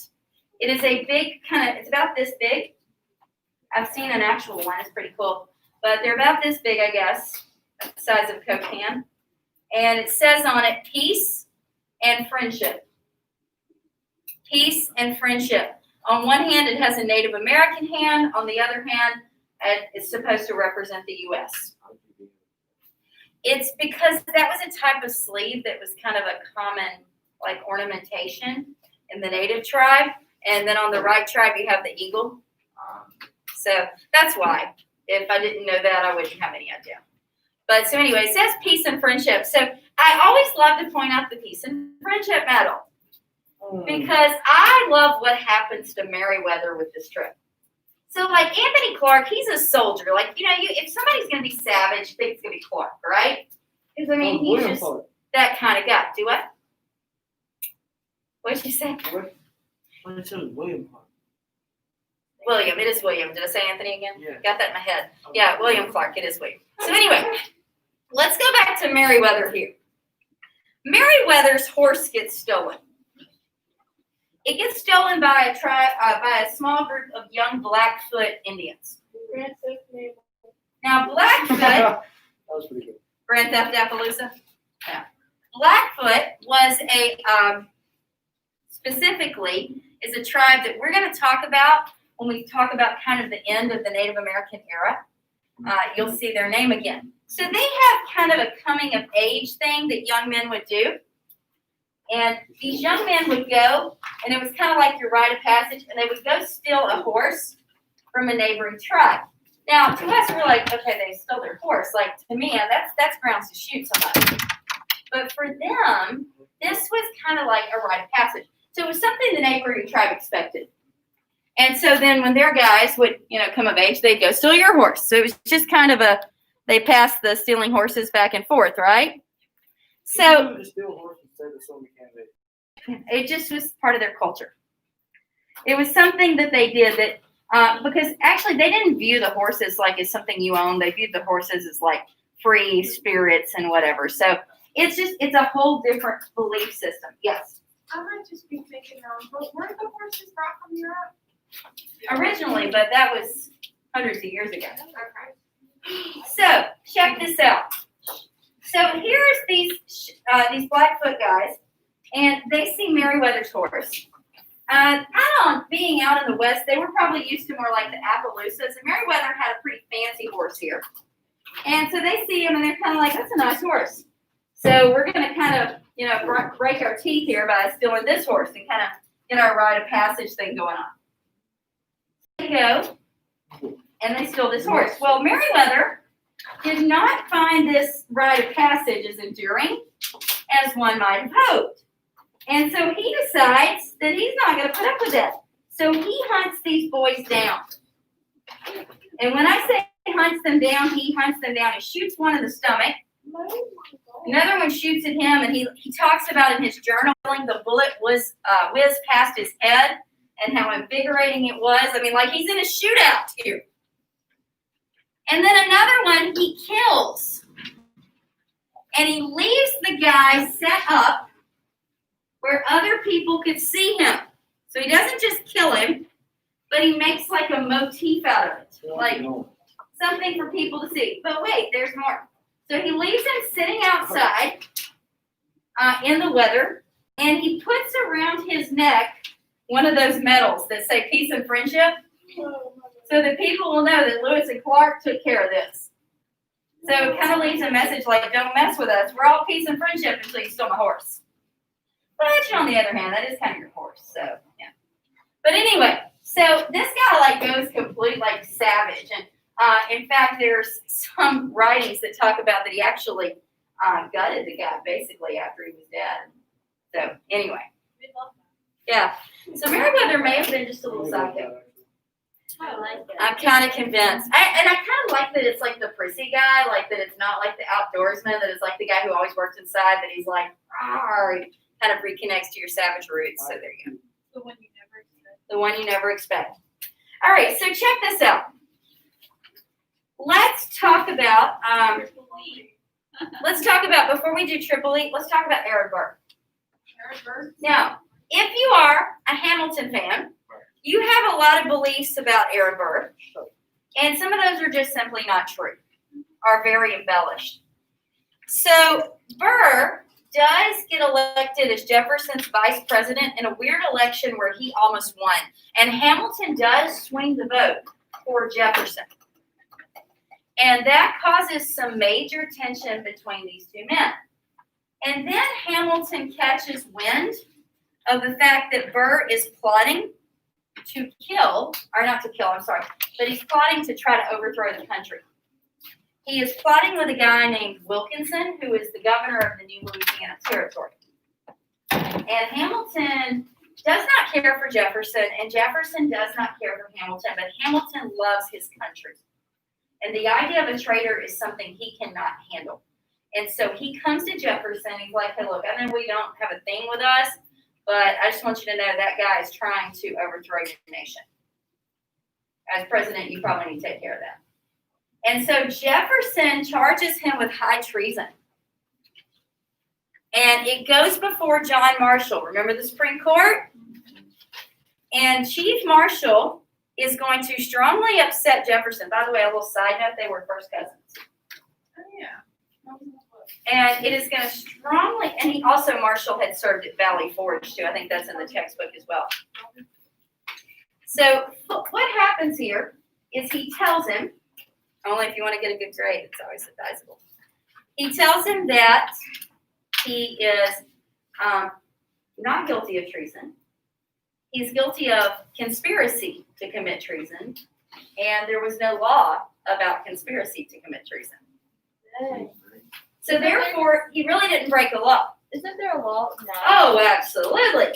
It is a big it's about this big. I've seen an actual one, it's pretty cool. But they're about this big, I guess, the size of a Coke can. And it says on it, peace and friendship. Peace and friendship. On one hand, it has a Native American hand. On the other hand, it's supposed to represent the U.S. It's because that was a type of sleeve that was kind of a common, like, ornamentation in the Native tribe. And then on the right tribe, you have the eagle. So that's why. If I didn't know that, I wouldn't have any idea. But so anyway, it says peace and friendship. So I always love to point out the peace and friendship medal because I love what happens to Meriwether with this trip. So like Anthony Clark, he's a soldier. Like, if somebody's going to be savage, you think it's going to be Clark, right? Because, I mean, he's just that kind of guy. Do what? What did you say? What is it, William Clark? William. It is William. Did I say Anthony again? Yeah. Got that in my head. Yeah, William Clark. It is William. So anyway, let's go back to Meriwether here. Meriwether's horse gets stolen. It gets stolen by a small group of young Blackfoot Indians. Now, Blackfoot, That was pretty good. Grand Theft Appaloosa. Yeah. Blackfoot was specifically is a tribe that we're going to talk about when we talk about kind of the end of the Native American era. You'll see their name again. So they have kind of a coming of age thing that young men would do. And these young men would go, and it was kind of like your rite of passage, and they would go steal a horse from a neighboring tribe. Now, to us, we're like, okay, they stole their horse. Like, to me, that's grounds to shoot somebody. But for them, this was kind of like a rite of passage. So it was something the neighboring tribe expected. And so then when their guys would, come of age, they'd go steal your horse. So it was just kind of they passed the stealing horses back and forth, right? So it just was part of their culture. It was something that they did that, because actually they didn't view the horses like as something you own. They viewed the horses as like free spirits and whatever. So it's a whole different belief system. Yes. I might just be thinking, but weren't the horses brought from Europe? Originally, but that was hundreds of years ago. Okay. So check this out. So here's these Blackfoot guys, and they see Meriwether's horse. Being out in the West, they were probably used to more like the Appaloosas, and Meriwether had a pretty fancy horse here. And so they see him, and they're kind of like, that's a nice horse. So we're going to kind of, break our teeth here by stealing this horse and kind of get our rite of passage thing going on. They go, and they steal this horse. Well, Meriwether did not find this rite of passage as enduring as one might have hoped. And so he decides that he's not going to put up with it. So he hunts these boys down. And when I say hunts them down, he hunts them down. He shoots one in the stomach. Another one shoots at him, and he talks about in his journaling the bullet was whizzed past his head and how invigorating it was. I mean, like he's in a shootout here. And then another one he kills. And he leaves the guy set up where other people could see him. So he doesn't just kill him, but he makes like a motif out of it. Like something for people to see. But wait, there's more. So he leaves him sitting outside in the weather, and he puts around his neck one of those medals that say peace and friendship, so that people will know that Lewis and Clark took care of this. So it kind of leaves a message like, don't mess with us. We're all peace and friendship until you steal my horse. But on the other hand, that is kind of your horse. So, yeah. But anyway, so this guy like goes complete like savage. And in fact, there's some writings that talk about that he actually gutted the guy basically after he was dead. So anyway. Yeah. So Meriwether may have been just a little psycho. I like it. I'm kind of convinced. I kind of like that it's like the prissy guy, like that it's not like the outdoorsman, that it's like the guy who always works inside, that he's like, kind of reconnects to your savage roots. So there you go. The one you never expect. The one you never expect. All right, so check this out. let's talk about, before we do Tripoli, let's talk about Aaron Burr. Now, if you are a Hamilton fan, you have a lot of beliefs about Aaron Burr, and some of those are just simply not true, are very embellished. So Burr does get elected as Jefferson's vice president in a weird election where he almost won, and Hamilton does swing the vote for Jefferson. And that causes some major tension between these two men. And then Hamilton catches wind of the fact that Burr is plotting to kill, or not to kill, I'm sorry, but he's plotting to try to overthrow the country. He is plotting with a guy named Wilkinson, who is the governor of the new Louisiana Territory. And Hamilton does not care for Jefferson, and Jefferson does not care for Hamilton, but Hamilton loves his country. And the idea of a traitor is something he cannot handle. And so he comes to Jefferson, he's like, hey, look, I know we don't have a thing with us, but I just want you to know that guy is trying to overthrow your nation. As president, you probably need to take care of that. And so Jefferson charges him with high treason. And it goes before John Marshall. Remember the Supreme Court? And Chief Marshall is going to strongly upset Jefferson. By the way, a little side note, they were first cousins. Oh, yeah. And it is going to strongly, and he also, Marshall had served at Valley Forge too. I think that's in the textbook as well. So what happens here is he tells him, only if you want to get a good grade, it's always advisable. He tells him that he is not guilty of treason. He's guilty of conspiracy to commit treason, and there was no law about conspiracy to commit treason. So therefore, he really didn't break a law. Isn't there a law now? Oh, absolutely.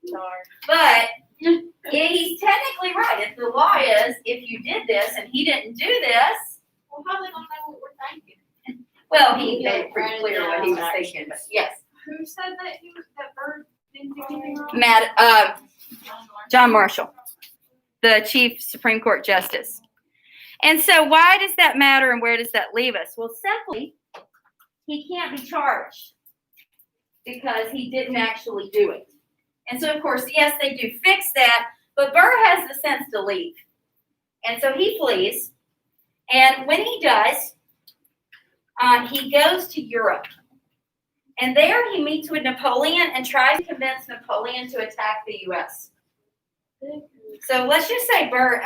Darn. But yeah, he's technically right. If the law is, if you did this and he didn't do this, Well, how are they gonna know what we're thinking? well, he made it pretty clear what he was thinking. But yes, Who said that Bird didn't do anything wrong? John Marshall, the Chief Supreme Court Justice. And so why does that matter and where does that leave us? Well, simply, he can't be charged because he didn't actually do it. And so, of course, yes, they do fix that, but Burr has the sense to leave. And so he flees. And when he does, he goes to Europe. And there he meets with Napoleon and tries to convince Napoleon to attack the U.S. So let's just say Burr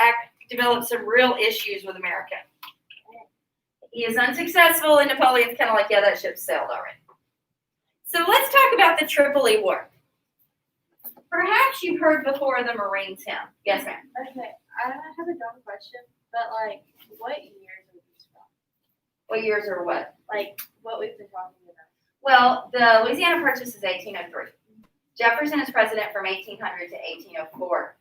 developed some real issues with America. He is unsuccessful, and Napoleon's kind of like, yeah, that ship sailed already. So let's talk about the Tripoli War. Perhaps you've heard before the Marines hymn. Yes, ma'am. Okay, I have a dumb question, but like, what years are these from? What years or what? Like, what we've been talking about. Well, the Louisiana Purchase is 1803. Jefferson is president from 1800 to 1804.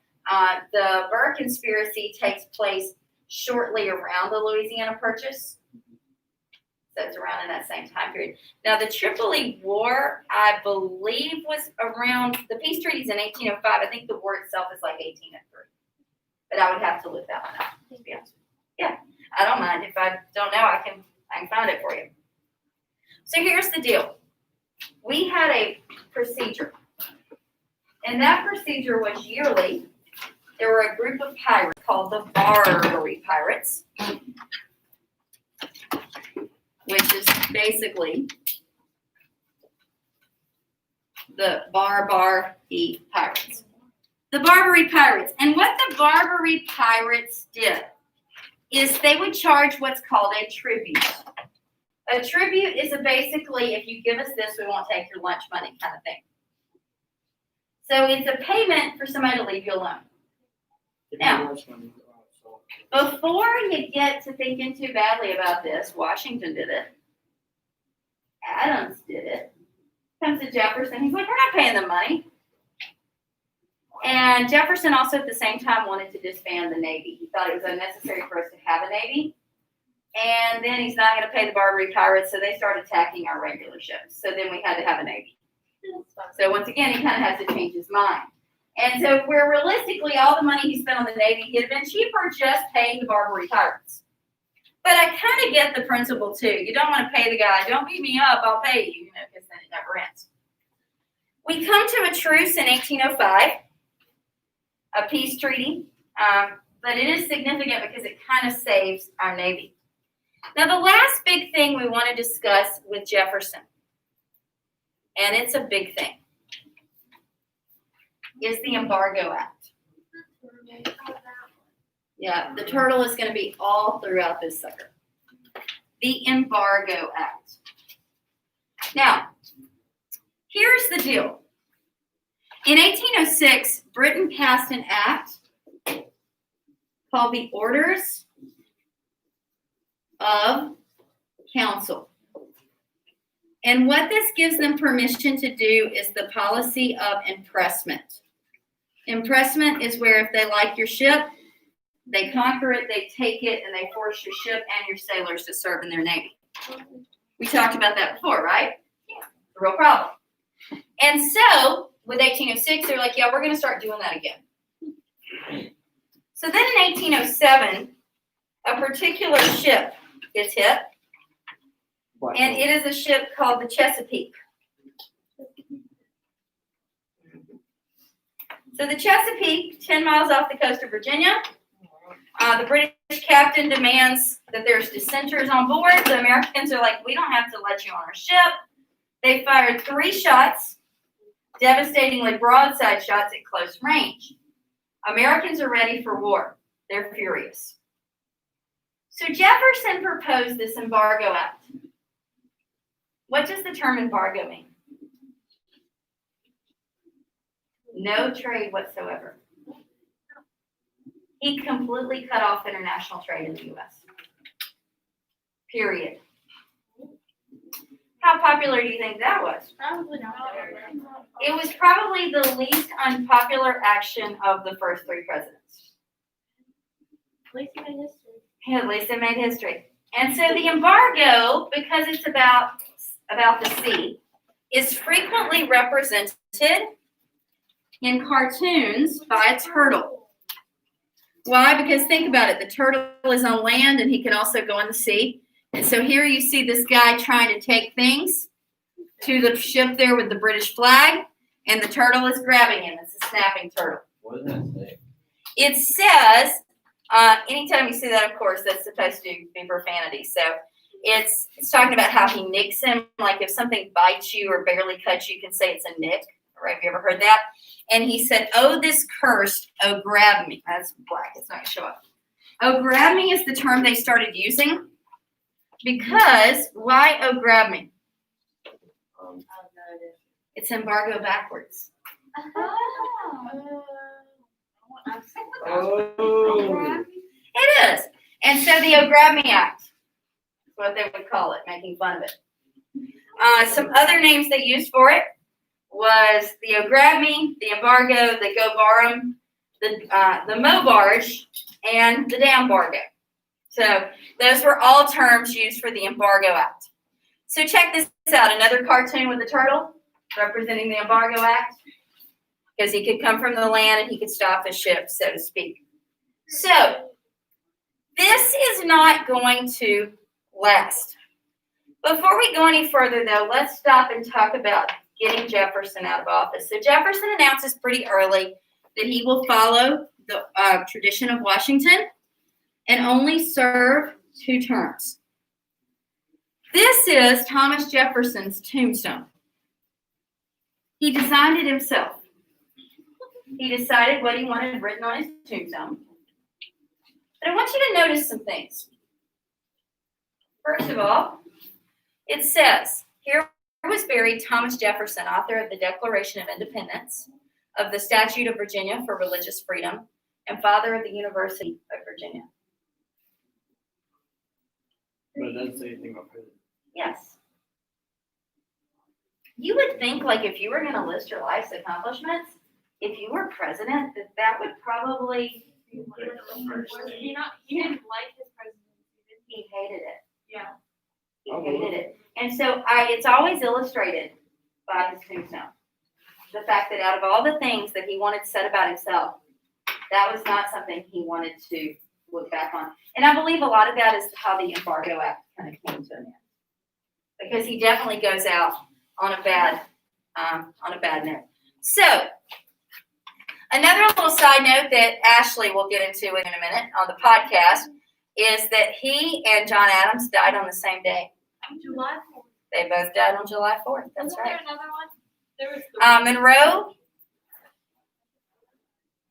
The Burr conspiracy takes place shortly around the Louisiana Purchase. So it's around in that same time period. Now, the Tripoli War, I believe, was around, the peace treaties in 1805. I think the war itself is like 1803. But I would have to look that one up, to be honest. Yeah, I don't mind. If I don't know, I can find it for you. So here's the deal. We had a procedure. And that procedure was yearly. There were a group of pirates called the Barbary Pirates, which is basically the Barbary Pirates. The Barbary Pirates. And what the Barbary Pirates did is they would charge what's called a tribute. A tribute is basically, if you give us this, we won't take your lunch money kind of thing. So it's a payment for somebody to leave you alone. Now, before you get to thinking too badly about this, Washington did it. Adams did it. Comes to Jefferson. He's like, we're not paying them money. And Jefferson also at the same time wanted to disband the Navy. He thought it was unnecessary for us to have a Navy. And then he's not going to pay the Barbary Pirates, so they started attacking our regular ships. So then we had to have a Navy. So once again, he kind of has to change his mind. And so where realistically all the money he spent on the Navy, it'd have been cheaper just paying the Barbary Pirates. But I kind of get the principle too. You don't want to pay the guy. Don't beat me up. I'll pay you. You know, because then it never ends. We come to a truce in 1805, a peace treaty, but it is significant because it kind of saves our Navy. Now, the last big thing we want to discuss with Jefferson, and it's a big thing, is the Embargo Act. Yeah, the turtle is going to be all throughout this sucker. The Embargo Act. Now, here's the deal. In 1806, Britain passed an act called the Orders of Council. And what this gives them permission to do is the policy of impressment. Impressment is where if they like your ship, they conquer it, they take it, and they force your ship and your sailors to serve in their navy. We talked about that before, right? Yeah. A real problem. And so, with 1806, they're like, yeah, we're going to start doing that again. So then in 1807, a particular ship is hit, and it is a ship called the Chesapeake. So the Chesapeake, 10 miles off the coast of Virginia, the British captain demands that there's dissenters on board. The Americans are like, we don't have to let you on our ship. They fired 3 shots, devastatingly broadside shots at close range. Americans are ready for war. They're furious. So Jefferson proposed this Embargo Act. What does the term embargo mean? No trade whatsoever. He completely cut off international trade in the U.S. Period. How popular do you think that was? Probably not. It was probably the least unpopular action of the first 3 presidents. At least you made history. At least it made history. And so the embargo, because it's about the sea, is frequently represented in cartoons by a turtle. Why? Because think about it. The turtle is on land and he can also go in the sea. And so here you see this guy trying to take things to the ship there with the British flag, and the turtle is grabbing him. It's a snapping turtle. What does that say? It says, anytime you see that, of course, that's supposed to be profanity. So it's talking about how he nicks him. Like if something bites you or barely cuts you, you can say it's a nick. Right? Have you ever heard that? And he said, oh, this cursed, oh, grab me. That's black. It's not going to show up. Oh, grab me is the term they started using. Because, why, oh, grab me? It's embargo backwards. Oh. It is. And so the Oh Grab Me Act is what they would call it, making fun of it. Some other names they used for it was the Oh Grab Me, the embargo, the Go Bar'em, the Mo Barge, and the Damn Bargo. So those were all terms used for the Embargo Act. So check this out. Another cartoon with a turtle representing the Embargo Act, because he could come from the land and he could stop the ship, so to speak. So this is not going to last. Before we go any further, though, let's stop and talk about getting Jefferson out of office. So Jefferson announces pretty early that he will follow the tradition of Washington and only serve 2 terms. This is Thomas Jefferson's tombstone. He designed it himself. He decided what he wanted written on his tombstone. But I want you to notice some things. First of all, it says, here was buried Thomas Jefferson, author of the Declaration of Independence, of the Statute of Virginia for Religious Freedom, and father of the University of Virginia. But it doesn't say anything about president. Yes. You would think, like, if you were going to list your life's accomplishments, if you were president, that would probably. He didn't like his presidency. He hated it. Yeah. He hated it. And so it's always illustrated by his tombstone. The fact that out of all the things that he wanted said about himself, that was not something he wanted to look back on. And I believe a lot of that is how the Embargo Act kind of came to an end. Because he definitely goes out on a bad note. So, another little side note that Ashley will get into in a minute on the podcast is that he and John Adams died on the same day. July 4th. They both died on July 4th. That's Wasn't right. there another one? There was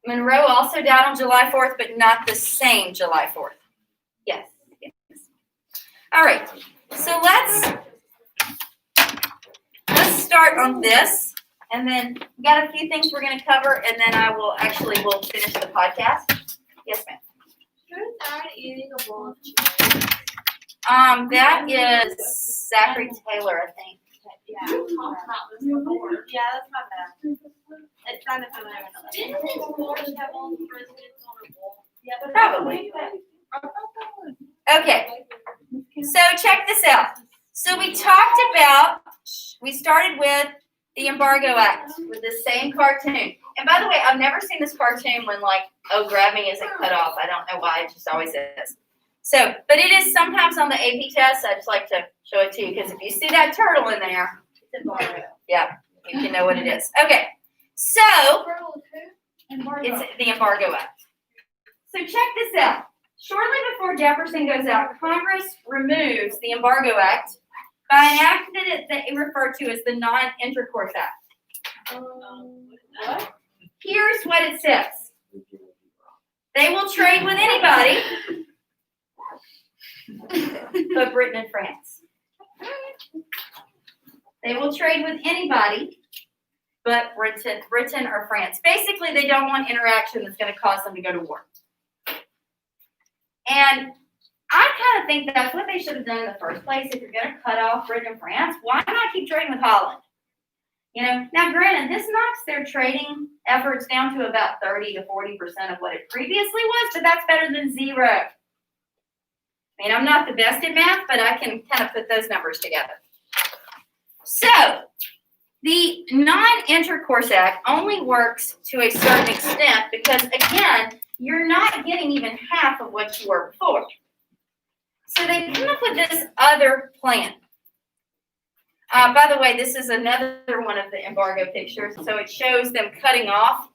Monroe also died on July 4th, but not the same July 4th. Yes. All right. So let's start on this, and then we got a few things we're going to cover, and then we'll finish the podcast. Yes, ma'am. Who's already eating a bowl of That is Zachary Taylor, I think. Yeah, we talked about this before. Yeah, that's my bad. It's kind of familiar. Didn't this board have all the presidents on a bowl? Yeah, but Probably. Okay. So check this out. So we started with the Embargo Act with the same cartoon. And by the way, I've never seen this cartoon when grab me isn't cut off. I don't know why, it just always is. So, but it is sometimes on the AP test. I just like to show it to you because if you see that turtle in there, it's Embargo. Yeah, you can know what it is. Okay, so it's the Embargo Act. So check this out. Shortly before Jefferson goes out, Congress removes the Embargo Act by an act that they refer to as the Non-Intercourse Act. what? Here's what it says. They will trade with anybody but Britain and France. They will trade with anybody but Britain or France. Basically, they don't want interaction that's going to cause them to go to war. And I kind of think that's what they should have done in the first place. If you're going to cut off Britain and France, why not keep trading with Holland? Now granted, this knocks their trading efforts down to about 30 to 40% of what it previously was, but that's better than zero. I mean, I'm not the best at math, but I can kind of put those numbers together. So, the Non-Intercourse Act only works to a certain extent because, again, you're not getting even half of what you were before. So they come up with this other plan. By the way, this is another one of the embargo pictures. So it shows them cutting off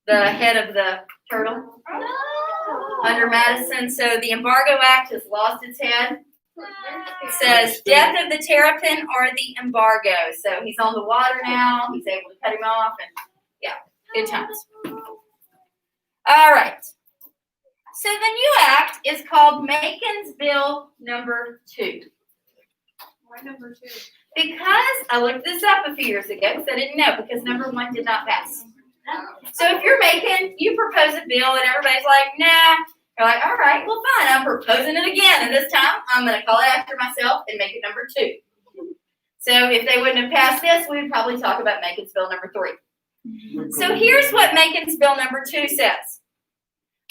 the head of the turtle under Madison. So the Embargo Act has lost its head. It says, death of the terrapin or the embargo. So he's on the water now. He's able to cut him off. And yeah, good times. All right. So the new act is called Macon's Bill number 2. Why number 2? Because I looked this up a few years ago because I didn't know because number 1 did not pass. So if you're Macon, you propose a bill and everybody's like, nah. You're like, all right, well, fine. I'm proposing it again. And this time I'm going to call it after myself and make it number 2. So if they wouldn't have passed this, we would probably talk about Macon's Bill number 3. So here's what Macon's Bill number 2 says.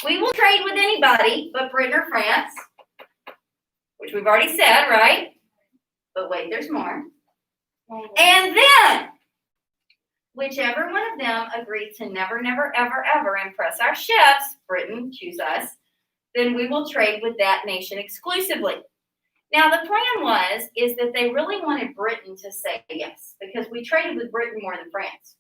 We will trade with anybody but Britain or France, which we've already said, right? But wait, there's more. And then, whichever one of them agrees to never, never, ever, ever impress our ships, Britain, choose us, then we will trade with that nation exclusively. Now, the plan is that they really wanted Britain to say yes, because we traded with Britain more than France.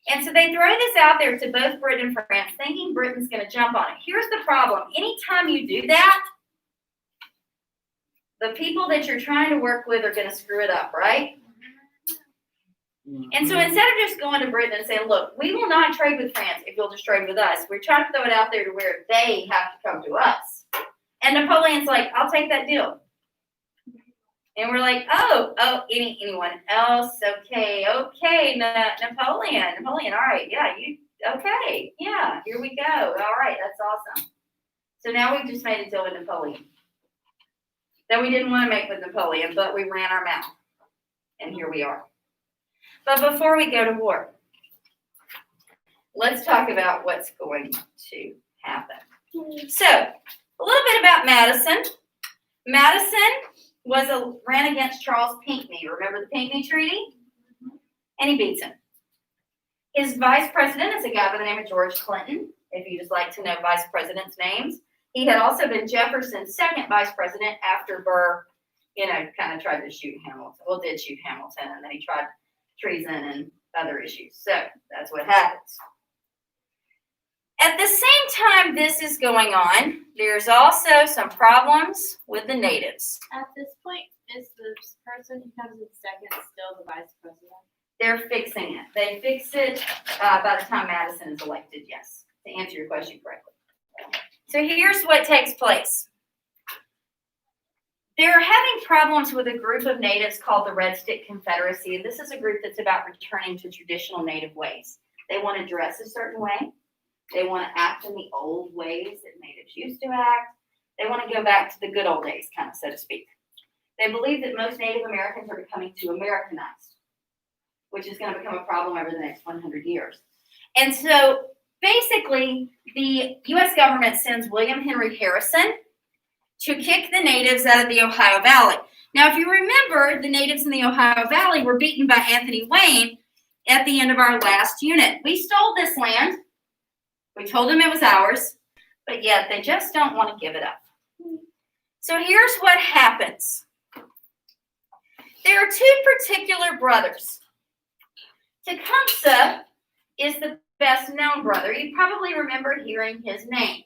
And so they throw this out there to both Britain and France, thinking Britain's going to jump on it. Here's the problem. Anytime you do that, the people that you're trying to work with are going to screw it up, right? And so instead of just going to Britain and saying, look, we will not trade with France if you'll just trade with us, we're trying to throw it out there to where they have to come to us. And Napoleon's like, I'll take that deal. And we're like, anyone else? Okay, Napoleon, all right, yeah, okay, yeah, here we go. All right, that's awesome. So now we've just made a deal with Napoleon that we didn't want to make with Napoleon, but we ran our mouth. And here we are. But before we go to war, let's talk about what's going to happen. So, a little bit about Madison. Madison ran against Charles Pinckney. Remember the Pinckney Treaty? And he beats him. His vice president is a guy by the name of George Clinton, if you just like to know vice presidents' names. He had also been Jefferson's second vice president after Burr, kind of tried to shoot Hamilton. Well, did shoot Hamilton, and then he tried treason and other issues. So that's what happens. At the same time this is going on, there's also some problems with the natives. At this point, is the person who comes in second still the vice president? They're fixing it. They fix it by the time Madison is elected, yes, to answer your question correctly. So here's what takes place. They're having problems with a group of natives called the Red Stick Confederacy. And this is a group that's about returning to traditional native ways. They want to dress a certain way. They want to act in the old ways that natives used to act. They want to go back to the good old days, kind of, so to speak. They believe that most Native Americans are becoming too Americanized, which is going to become a problem over the next 100 years. And so basically, the U.S. government sends William Henry Harrison to kick the natives out of the Ohio Valley. Now, if you remember, the natives in the Ohio Valley were beaten by Anthony Wayne at the end of our last unit. We stole this land. We told them it was ours, but yet they just don't want to give it up. So here's what happens. There are two particular brothers. Tecumseh is the best known brother. You probably remember hearing his name.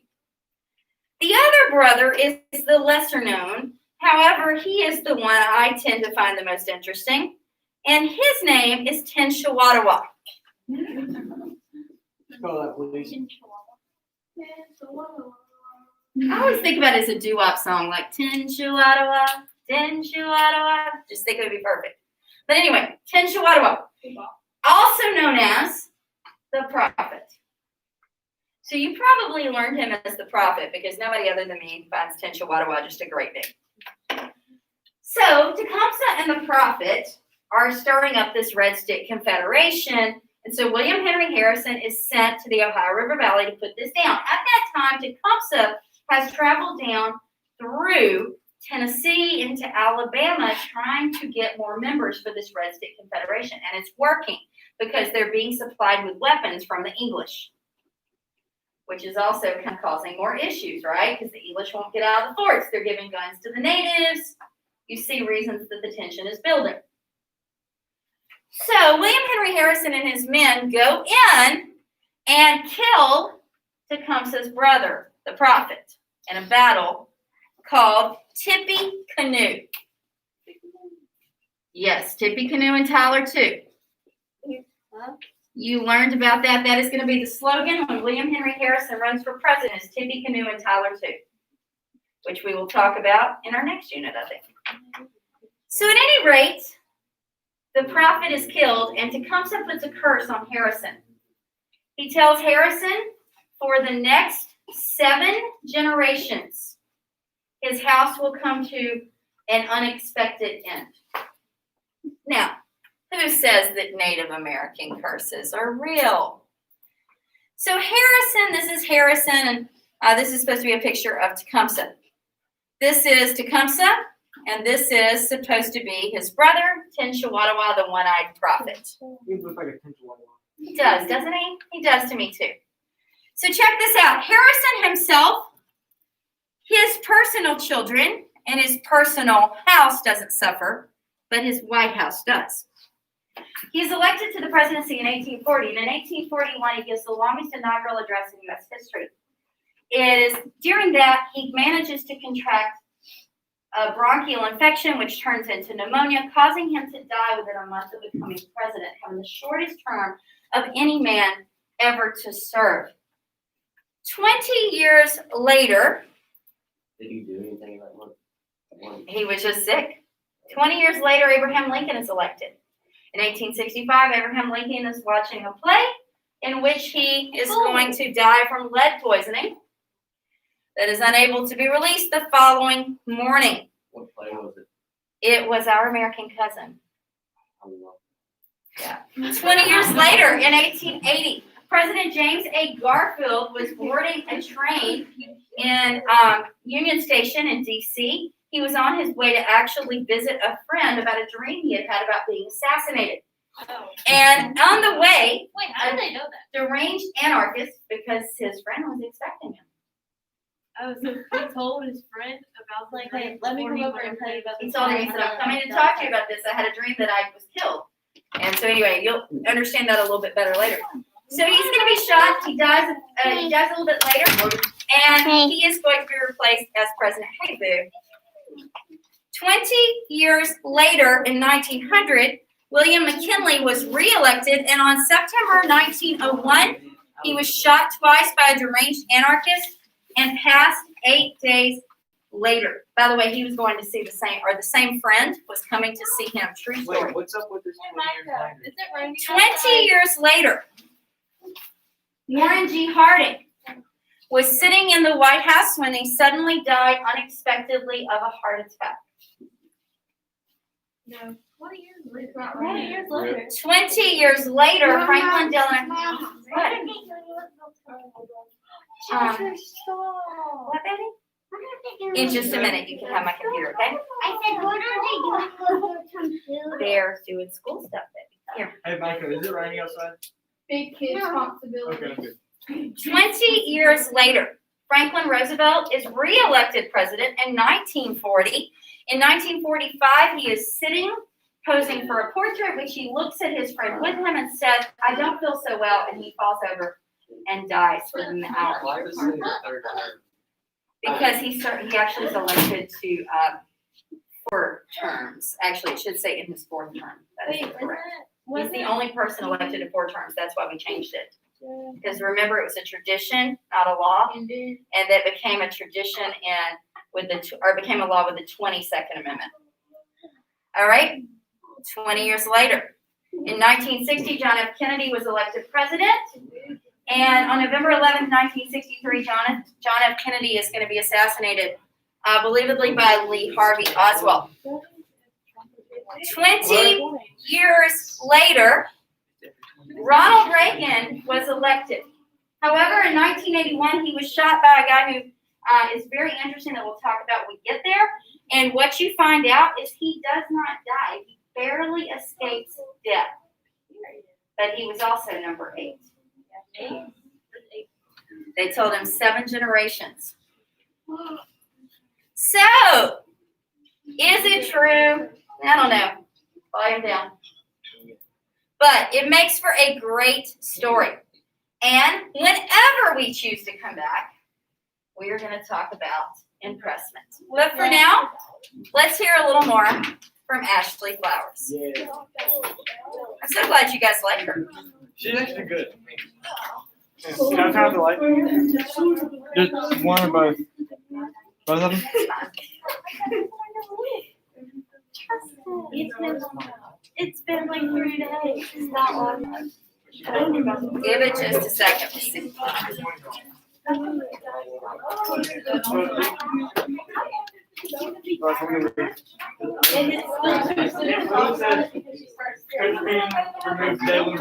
The other brother is the lesser known. However, he is the one I tend to find the most interesting. And his name is Tenshawadwa. Spell that, please. I always think about it as a doo-wop song, like Tenshawadwa, Tenshawadwa. Just think it would be perfect. But anyway, Tenshawadwa, also known as the prophet. So you probably learned him as the prophet because nobody other than me finds Tenshawadwa just a great name. So Tecumseh and the prophet are starting up this Red Stick Confederation. And so William Henry Harrison is sent to the Ohio River Valley to put this down. At that time, Tecumseh has traveled down through Tennessee into Alabama trying to get more members for this Red Stick Confederation. And it's working because they're being supplied with weapons from the English, which is also kind of causing more issues, right? Because the English won't get out of the forts. They're giving guns to the natives. You see reasons that the tension is building. So William Henry Harrison and his men go in and kill Tecumseh's brother, the prophet, in a battle called Tippecanoe. Yes, Tippecanoe and Tyler too. You learned about that. That is going to be the slogan when William Henry Harrison runs for president, is Tippecanoe and Tyler too, which we will talk about in our next unit, I think. So at any rate, the prophet is killed, and Tecumseh puts a curse on Harrison. He tells Harrison, for the next 7 generations, his house will come to an unexpected end. Now, who says that Native American curses are real? So Harrison, this is Harrison, and this is supposed to be a picture of Tecumseh. This is Tecumseh, and this is supposed to be his brother, Tenshawadwa, the one-eyed prophet. He looks like a Tenshawadwa. He does, doesn't he? He does to me too. So check this out. Harrison himself, his personal children, and his personal house doesn't suffer, but his White House does. He's elected to the presidency in 1840, and in 1841 he gives the longest inaugural address in U.S. history. It is during that he manages to contract a bronchial infection, which turns into pneumonia, causing him to die within a month of becoming president, having the shortest term of any man ever to serve. 20 years later, Did you do anything that one? he was just sick. 20 years later, Abraham Lincoln is elected. In 1865, Abraham Lincoln is watching a play in which he is going to die from lead poisoning that is unable to be released the following morning. What play was it? It was Our American Cousin. I don't know. Yeah. 20 years later, in 1880, President James A. Garfield was boarding a train in Union Station in D.C. He was on his way to actually visit a friend about a dream he had had about being assassinated. Oh. And on the way, Wait, how do they know that? deranged anarchist, because his friend was expecting him. Oh, so he told his friend about Like, hey, let me come over and tell you about He this. told me, he said, I'm coming to talk to you about this. I had a dream that I was killed. And so anyway, you'll understand that a little bit better later. So he's gonna be shot. He dies a little bit later. And he is going to be replaced as president. Hey, boo. 20 years later, in 1900, William McKinley was reelected, and on September 1901, he was shot twice by a deranged anarchist and passed 8 days later. By the way, he was going to see the same friend was coming to see him. True story. Wait, what's up with this 20 years later? Is it raining 20 years later, Warren G. Harding was sitting in the White House when he suddenly died unexpectedly of a heart attack. No. 20 years later. 20 years later. 20 years later, Franklin Delano. What, baby? In just a minute, you can have my computer, okay? I said, what are they doing? They're doing school stuff, baby. Here. Hey, Micah, is it raining outside? Big kid responsibility. Okay, good. 20 years later, Franklin Roosevelt is re-elected president in 1940. In 1945, he is sitting, posing for a portrait, which he looks at his friend with him and says, I don't feel so well, and he falls over and dies within the hour. Why was he in the third term? Because he actually is elected to 4 terms. Actually, it should say in his 4th term. That is correct. He's the only person elected to 4 terms. That's why we changed it. Because remember, it was a tradition, not a law, and that became a tradition became a law with the 22nd Amendment. All right, 20 years later, in 1960, John F. Kennedy was elected president, and on November 11th, 1963, John F. Kennedy is going to be assassinated, believably by Lee Harvey Oswald. 20 years later, Ronald Reagan was elected. However, in 1981, he was shot by a guy who is very interesting that we'll talk about when we get there. And what you find out is he does not die. He barely escapes death. But he was also number 8. They told him 7 generations. So, is it true? I don't know. Volume down. But it makes for a great story. And whenever we choose to come back, we are going to talk about impressment. But for now, let's hear a little more from Ashley Flowers. Yeah. I'm so glad you guys like her. She's actually good. Can I turn off the light? Just one or both? Both of them? It's been like 3 days. It's not long. Give it just a second. Let's see. Remove daily